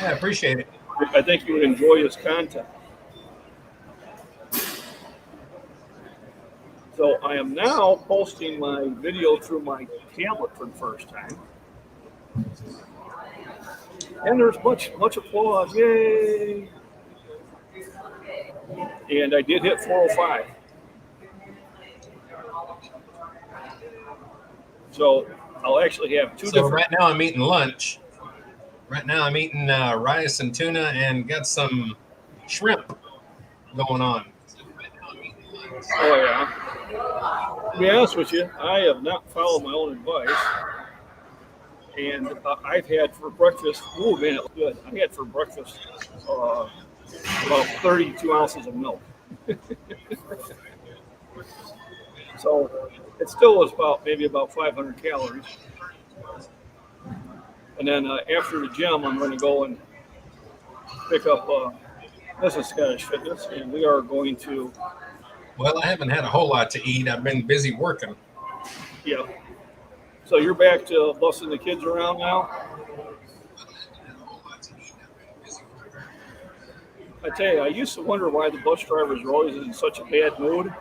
Yeah, appreciate it. I think you would enjoy his content. So I am now posting my video through my tablet for the first time. And there's much applause. Yay! And I did hit 405. So I'll actually have two So different. right now I'm eating lunch. Right now I'm eating rice and tuna and got some shrimp going on. Oh yeah. To be honest with you, I have not followed my own advice, and I've had for breakfast. Oh man, it was good. I had for breakfast about 32 ounces of milk. So it still was maybe about 500 calories. And then after the gym, I'm going to go and pick up. This is Scottish Fitness, and we are going to. Well, I haven't had a whole lot to eat. I've been busy working. Yeah. So you're back to busting the kids around now. I tell you, I used to wonder why the bus drivers were always in such a bad mood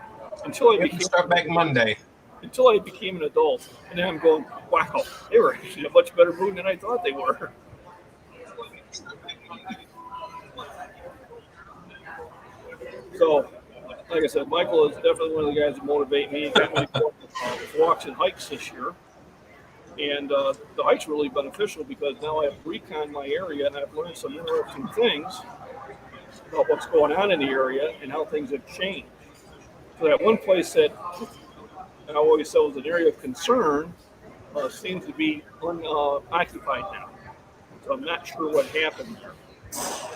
until I We can start back Monday. until I became an adult, and then I'm going, wow, they were actually in a much better mood than I thought they were. So, like I said, Michael is definitely one of the guys that motivate me. Got me going walks and hikes this year, and the hike's really beneficial because now I have recon my area and I've learned some interesting things about what's going on in the area and how things have changed. So that one place that I always said was an area of concern seems to be unoccupied now. So I'm not sure what happened there.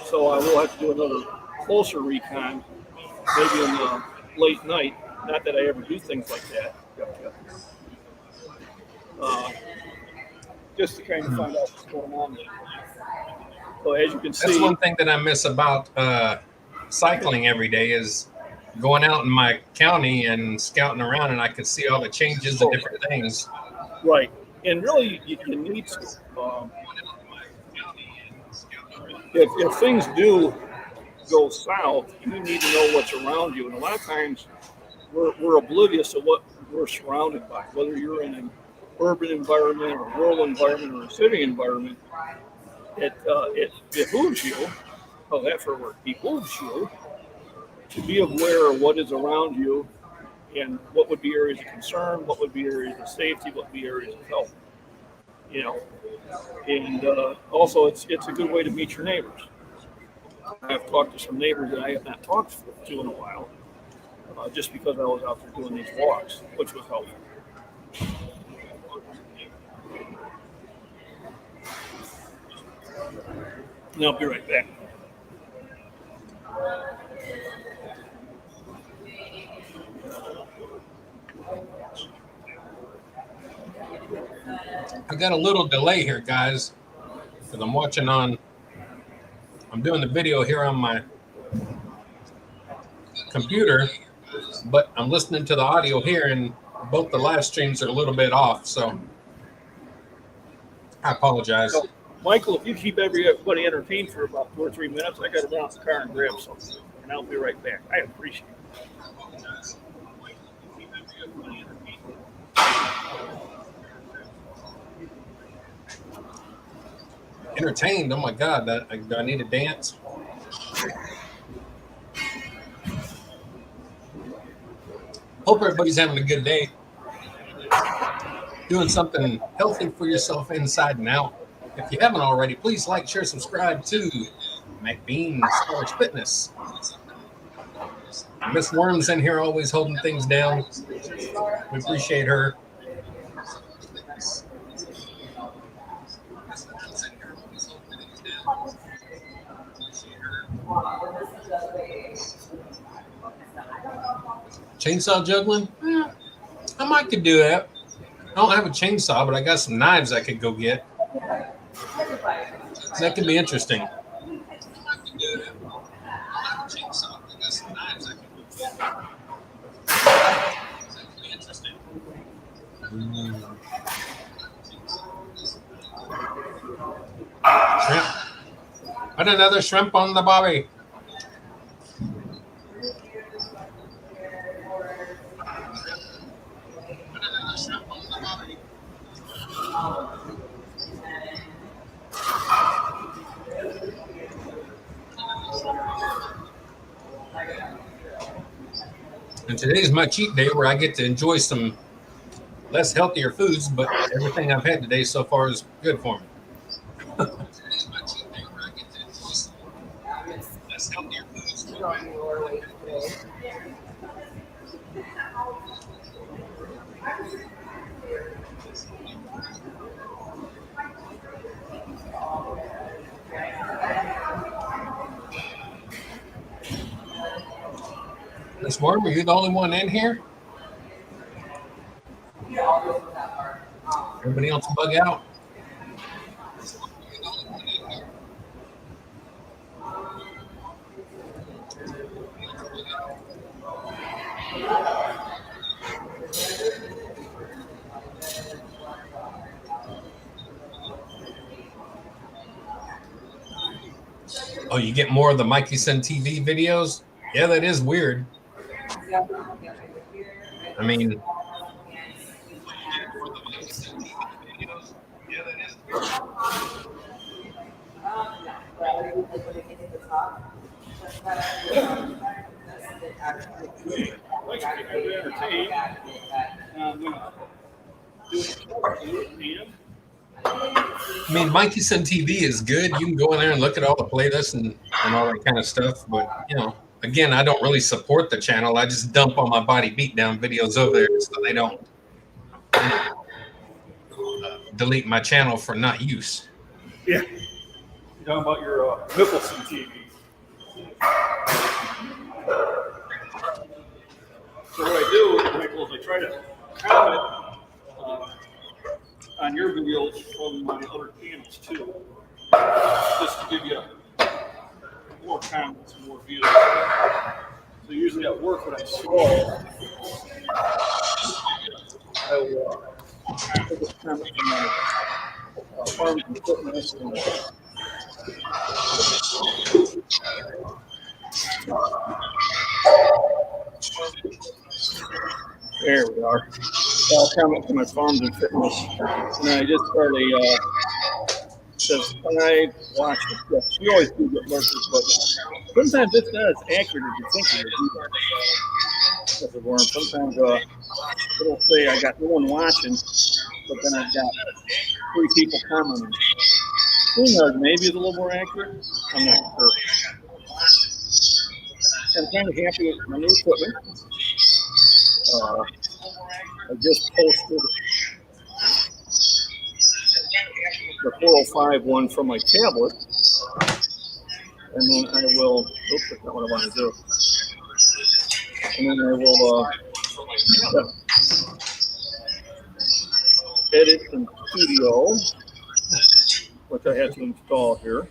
So I will have to do another closer recon, maybe in the late night. Not that I ever do things like that. Just to kind of find out what's going on there. So as you can see, That's one thing that I miss about cycling every day is going out in my county and scouting around, and I can see all the changes and different things. right. And really, you need to. If things do go south, you need to know what's around you. And a lot of times, we're oblivious to what we're surrounded by. Whether you're in an urban environment or a rural environment or a city environment, it behooves you. Oh, that for a word. Behooves you to be aware of what is around you and what would be areas of concern, what would be areas of safety, what would be areas of help. You know, and also it's a good way to meet your neighbors. I've talked to some neighbors that I have not talked to in a while, just because I was out there doing these walks, which was helpful. And I'll be right back. I got a little delay here, guys, because I'm doing the video here on my computer, but I'm listening to the audio here, and both the live streams are a little bit off, so I apologize. So, Michael, if you keep everybody entertained for about 2 or 3 minutes, I got to run out the car and grab something, and I'll be right back. I appreciate it. Entertained? Oh my God! Do I need to dance? Hope everybody's having a good day. Doing something healthy for yourself inside and out. If you haven't already, please like, share, subscribe to McBean's College Fitness. Miss Worm's in here always holding things down. We appreciate her. Chainsaw juggling? I might could do that. I don't have a chainsaw, but I got some knives I could go get. That could be interesting. Shrimp. Put another shrimp on the barbie. And today's my cheat day where I get to enjoy some less healthier foods, but everything I've had today so far is good for me. Today's my cheat day where I get to enjoy some less healthier foods. Swarm, are you the only one in here? Everybody else bug out? Oh, you get more of the Niacin TV videos? Yeah, that is weird. I mean, Like to keep you entertained. Niacin TV is good. You can go in there and look at all the playlists and all that kind of stuff. But, again, I don't really support the channel. I just dump all my body beatdown videos over there so they don't delete my channel for not use. Yeah. You're talking about your Nicholson TV. So what I do, Michael, is I try to comment on your videos from my other channels too, just to give you more comments and more views. So usually at work when I scroll, I will take a comment from my farms and fitness and there we are. I'll comment to my farms and fitness. And I just started says, I watch it. Yes, we always do get lurkers, but sometimes it's not as accurate as you think it is either. As a worm. Sometimes it'll say I got no one watching, but then I've got 3 people commenting. Maybe it's a little more accurate. I'm not sure. I'm kind of happy with my new equipment. I just posted the 405 one from my tablet, and then I will, oops, that's not what I want to do. And then I will edit in Studio, which I had to install here.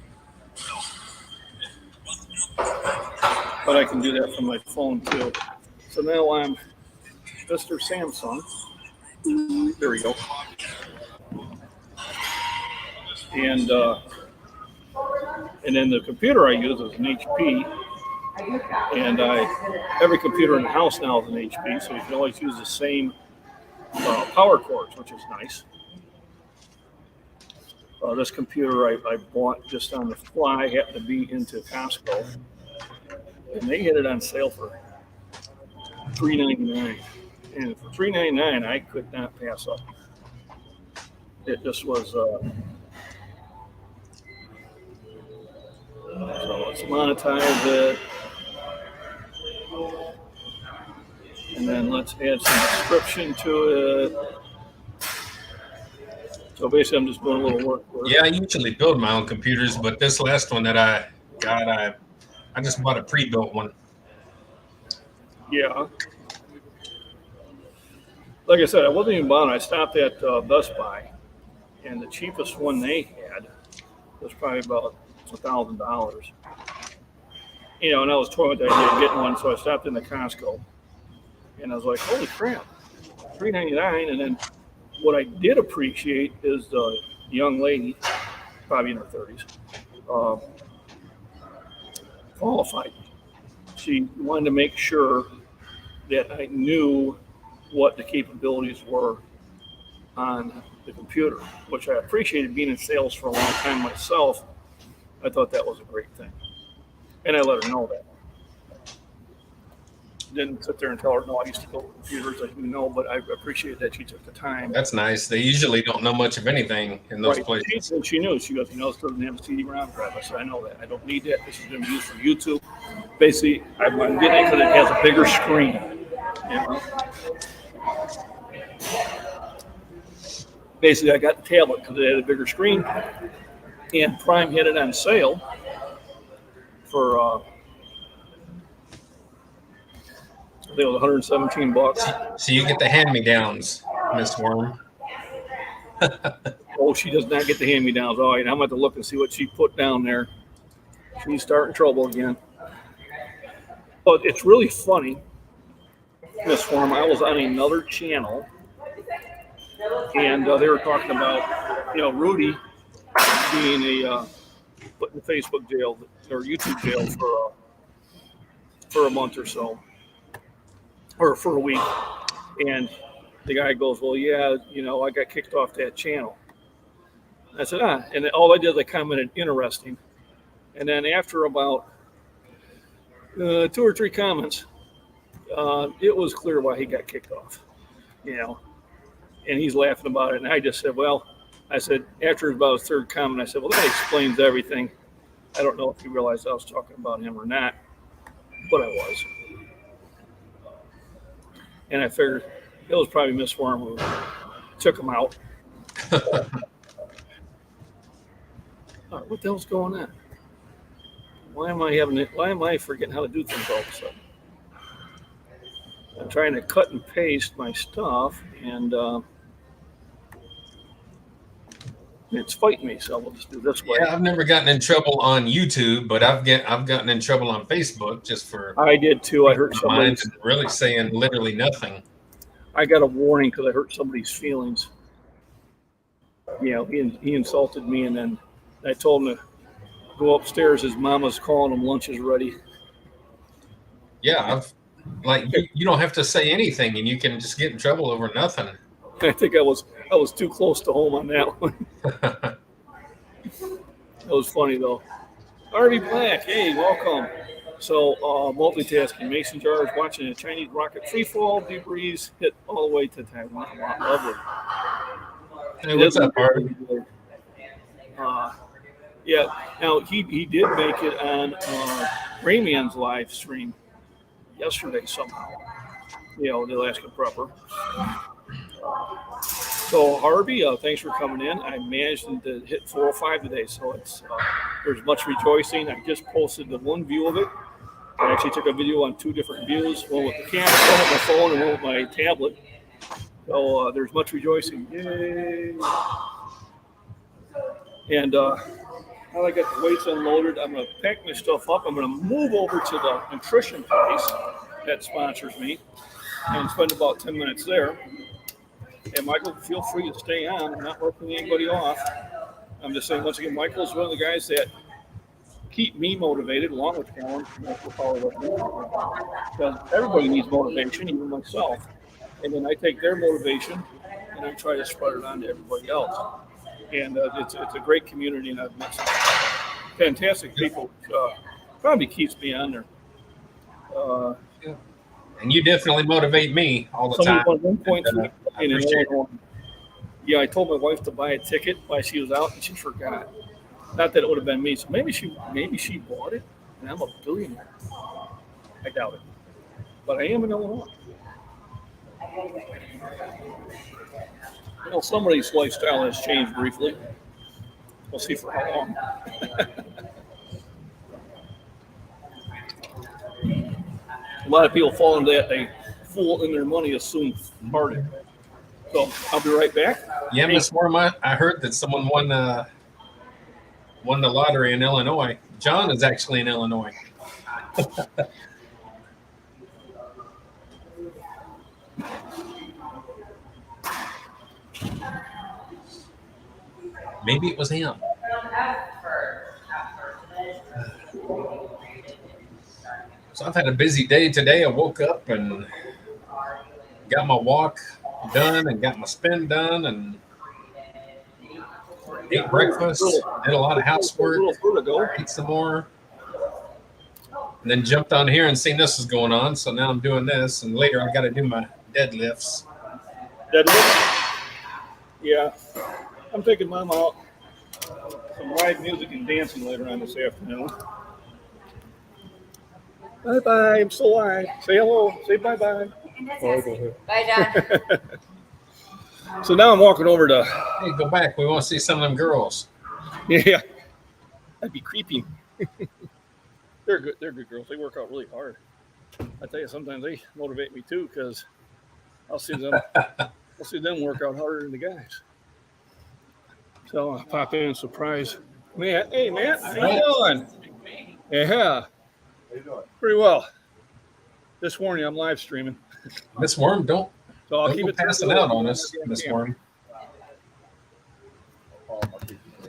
But I can do that from my phone too. So now I'm Mr. Samsung. There we go. And then the computer I use is an HP. And every computer in the house now is an HP, so you can always use the same power cords, which is nice. This computer I bought just on the fly, happened to be into Costco. And they had it on sale for $3.99. And for $3.99, I could not pass up. It just was. So let's monetize it. And then let's add some description to it. So basically, I'm just doing a little work. Yeah, I usually build my own computers, but this last one that I got, I just bought a pre-built one. Yeah. Like I said, I wasn't even bothered. I stopped at Best Buy, and the cheapest one they had was probably about $1,000. And I was toying with the idea of getting one, so I stopped in the Costco, and I was like, holy crap, $3.99. And then what I did appreciate is the young lady, probably in her 30s, qualified. She wanted to make sure that I knew what the capabilities were on the computer, which I appreciated. Being in sales for a long time myself, I thought that was a great thing. And I let her know that. Didn't sit there and tell her, no, I used to build computers. I do know, but I appreciate that she took the time. That's nice. They usually don't know much of anything in those places. And she knew. She goes, this doesn't have a CD-ROM drive. I said, I know that. I don't need that. This is going to be used for YouTube. Basically, I'm getting it because it has a bigger screen. Basically, I got the tablet because it had a bigger screen, and Prime had it on sale for think it was $117. So you get the hand-me-downs, Miss Worm. Oh, she does not get the hand-me-downs. All right, I'm going to look and see what she put down there. She's starting trouble again. But it's really funny, Miss Worm. I was on another channel, and they were talking about, Rudy being put in Facebook jail or YouTube jail for a month or so, or for a week. And the guy goes, well, yeah, I got kicked off that channel. I said, and all I did is I commented interesting. And then after about 2 or 3 comments, it was clear why he got kicked off, and he's laughing about it. And I just said, after about his 3rd comment, I said, well, that explains everything. I don't know if he realized I was talking about him or not, but I was. And I figured it was probably Miss Worm who took him out. All right, what the hell's going on? Why am I forgetting how to do things all of a sudden? I'm trying to cut and paste my stuff, and it's fighting me, so we'll just do this way. Yeah, I've never gotten in trouble on YouTube, but I've gotten in trouble on Facebook just for. I did too. I hurt somebody. Really saying literally nothing. I got a warning because I hurt somebody's feelings. He insulted me, and then I told him to go upstairs. His mama's calling him. Lunch is ready. Yeah, you don't have to say anything, and you can just get in trouble over nothing. I think I was too close to home on that one. That was funny though. Harvey Black, hey, welcome. So multitasking, mason jars, watching a Chinese rocket free fall, debris hit all the way to Taiwan. Wow, lovely. Hey, what's up, Harvey? Yeah. Now he did make it on Rayman's live stream yesterday somehow. The Alaska Prepper. So Harvey, thanks for coming in. I managed to hit 405 today, so it's there's much rejoicing. I just posted the one view of it. I actually took a video on 2 different views, one with the camera, one with my phone, and one with my tablet. So there's much rejoicing. Yay! And now I got the weights unloaded. I'm going to pack my stuff up. I'm going to move over to the nutrition place that sponsors me and spend about 10 minutes there. And Michael, feel free to stay on. I'm not working anybody off. I'm just saying, once again, Michael's one of the guys that keep me motivated, along with Allan, for powerlifting. Because everybody needs motivation, even myself. And then I take their motivation and I try to spread it on to everybody else. And it's a great community, and I've met some fantastic people. Probably keeps me on there. And you definitely motivate me all the time. 1.3 in Illinois. Yeah, I told my wife to buy a ticket while she was out, and she forgot. Not that it would have been me. So maybe she bought it, and I'm a billionaire. I doubt it, but I am in Illinois. Somebody's lifestyle has changed briefly. We'll see for how long. A lot of people fall into that. They fool in their money as soon parted. So I'll be right back. Yeah, Miss Worm, I heard that someone won the lottery in Illinois. John is actually in Illinois. Maybe it was him. So I've had a busy day today. I woke up and got my walk done and got my spin done and ate breakfast, did a lot of housework, ate some more, and then jumped on here and seen this was going on. So now I'm doing this, and later I got to do my deadlifts. Deadlift? Yeah. I'm taking Mom out. Some live music and dancing later on this afternoon. Bye-bye. I'm still alive. Say hello. Say bye-bye. Bye, John. So now I'm walking over to... Hey, go back. We want to see some of them girls. Yeah. That'd be creepy. They're good. They're good girls. They work out really hard. I tell you, sometimes they motivate me too because I'll see them work out harder than the guys. So I'll pop in and surprise Matt. Hey, Matt, how you doing? Yeah, How you doing? pretty well. This morning I'm live streaming, Miss Worm, don't so I'll don't keep go it passing out on us, Miss Worm.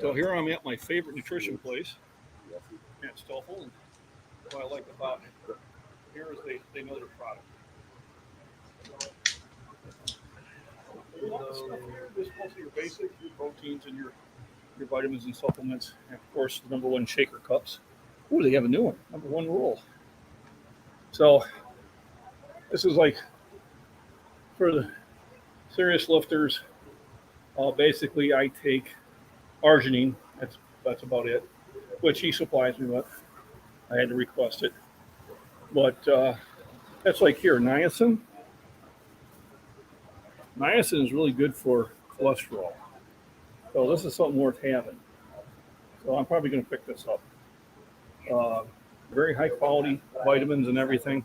So here I'm at my favorite nutrition place, at Stoffel, and what I like about here is they know their product. Just mostly your basics, your proteins, and your vitamins and supplements, and of course the #1 shaker cups. Ooh, they have a new one, #1 rule. So this is like for the serious lifters. Basically, I take arginine. That's about it, which he supplies me with. I had to request it, but that's like here, niacin. Niacin is really good for cholesterol, so this is something worth having. So I'm probably going to pick this up. Very high quality vitamins and everything,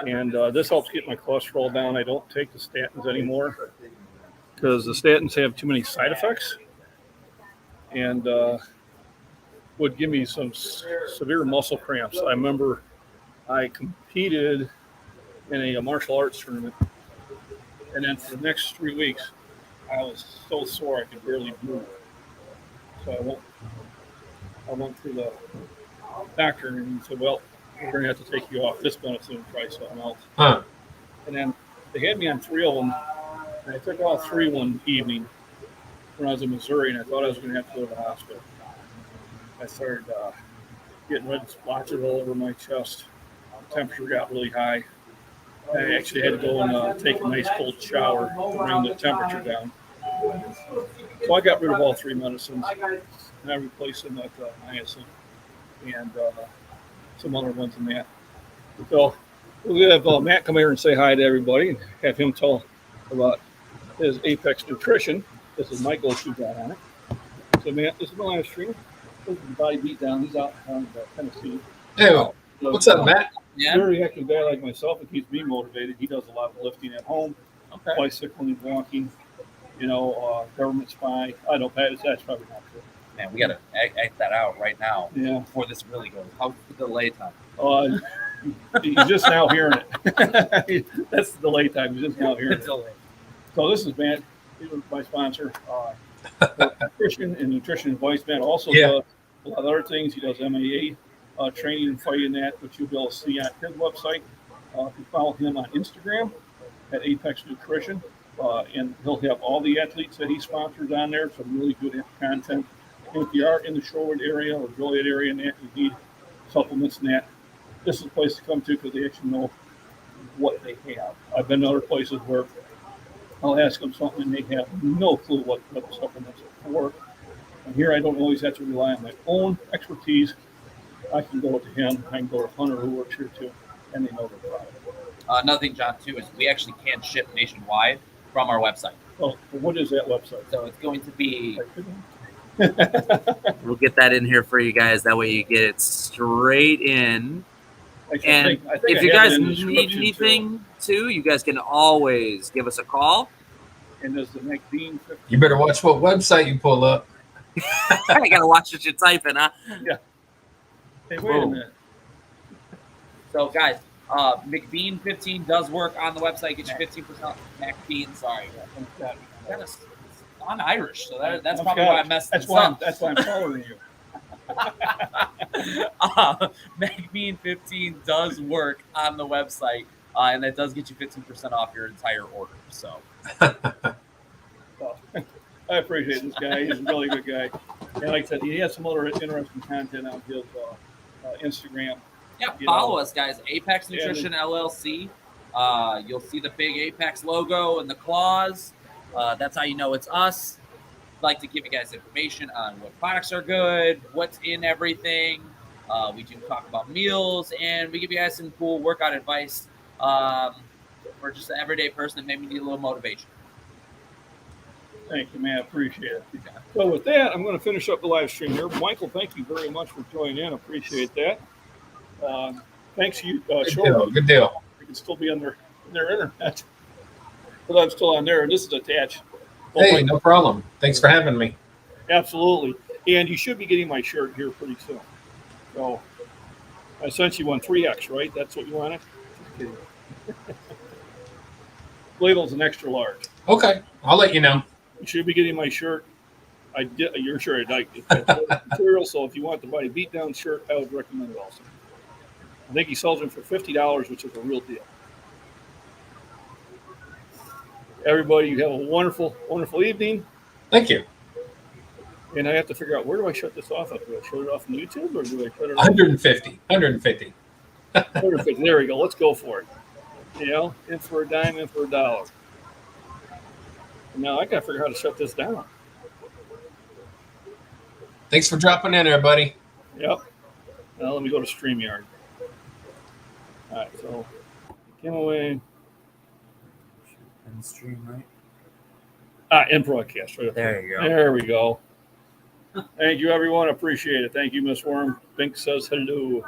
and this helps get my cholesterol down. I don't take the statins anymore because the statins have too many side effects and would give me some severe muscle cramps. I remember I competed in a martial arts tournament, and then for the next 3 weeks, I was so sore I could barely move. So I went to the doctor, and he said, "Well, we're going to have to take you off this medicine and try something else." Huh. And then they had me on 3 of them, and I took all 3 one evening when I was in Missouri, and I thought I was going to have to go to the hospital. I started getting red splotches all over my chest. The temperature got really high. I actually had to go and take a nice cold shower to bring the temperature down. So I got rid of all 3 medicines, and I replaced them with niacin and some other ones in that. So we'll have Matt come here and say hi to everybody and have him tell about his Apex Nutrition. This is my go-to guy on it. So Matt, this is my live stream. This is the body beat down. He's out in Tennessee. Hey, what's up, Matt? Yeah. Very active guy like myself. It keeps me motivated. He does a lot of lifting at home, bicycling, walking, government spy. I don't, that's probably not true. Man, we got to act that out right now Yeah. before this really goes. How's the delay time? He's just now hearing it. That's the delay time. He's just now hearing it. So this is Matt. He's my sponsor. Nutrition advice. Matt also does a lot of other things. He does MMA training and fighting that, which you'll be able to see on his website. If you follow him on Instagram at Apex Nutrition, and he'll have all the athletes that he sponsors on there. Some really good content. And if you are in the Shorewood area or Joliet area and that, you need supplements and that, this is the place to come to because they actually know what they have. I've been to other places where I'll ask them something and they have no clue what the supplements are for. And here I don't always have to rely on my own expertise. I can go to him. I can go to Hunter, who works here too, and they know their product. Another thing, John, too, is we actually can ship nationwide from our website. Oh, what is that website? So it's going to be. We'll get that in here for you guys. That way you get it straight in. Actually, And I think if I you have guys it in the need description, anything too, you guys can always give us a call. And there's the McBean 15. You better watch what website you pull up. I gotta watch what you're typing, huh? Hey, wait a minute. So, guys, McBean 15 does work on the website. Get you 15% off. McBean, sorry. I'm Irish, so that's probably why I messed this up. That's why I'm following you. McBean 15 does work on the website, and that does get you 15% off your entire order. So, Well, I appreciate this guy. He's a really good guy. And like I said, he has some other interesting content on his Instagram. yeah, follow us, guys. Apex Nutrition LLC. You'll see the big Apex logo and the claws. That's how you know it's us. Like to give you guys information on what products are good, what's in everything. We do talk about meals, and we give you guys some cool workout advice for just an everyday person that maybe need a little motivation. Thank you, man. I appreciate it. So with that, I'm going to finish up the live stream here. Michael, thank you very much for joining in. Appreciate that. Thanks, you, Good deal. Shorewood. Good deal. You can still be on their internet. But I'm still on there, and this is attached. Oh, Hey, my- no problem. Thanks for having me. Absolutely. And you should be getting my shirt here pretty soon. So I sent you one 3X, right? That's what you wanted? Just kidding. Label's an extra large. Okay, I'll let you know. You should be getting my shirt. You're sure I like it. Material, so if you want to buy a beat down shirt, I would recommend it also. I think he sells them for $50, which is a real deal. Everybody, you have a wonderful, wonderful evening. Thank you. And I have to figure out, where do I shut this off? Do I shut it off on YouTube or do I shut it off? 150. 150. 150. There we go. Let's go for it. You know, in for a dime, in for a dollar. Now I got to figure out how to shut this down. Thanks for dropping in there, buddy. Yep. Now let me go to StreamYard. All right, so giveaway. And stream, right? In broadcast. Right up There you go. There we go. Thank you, everyone. Appreciate it. Thank you, Miss Worm. Bink says hello.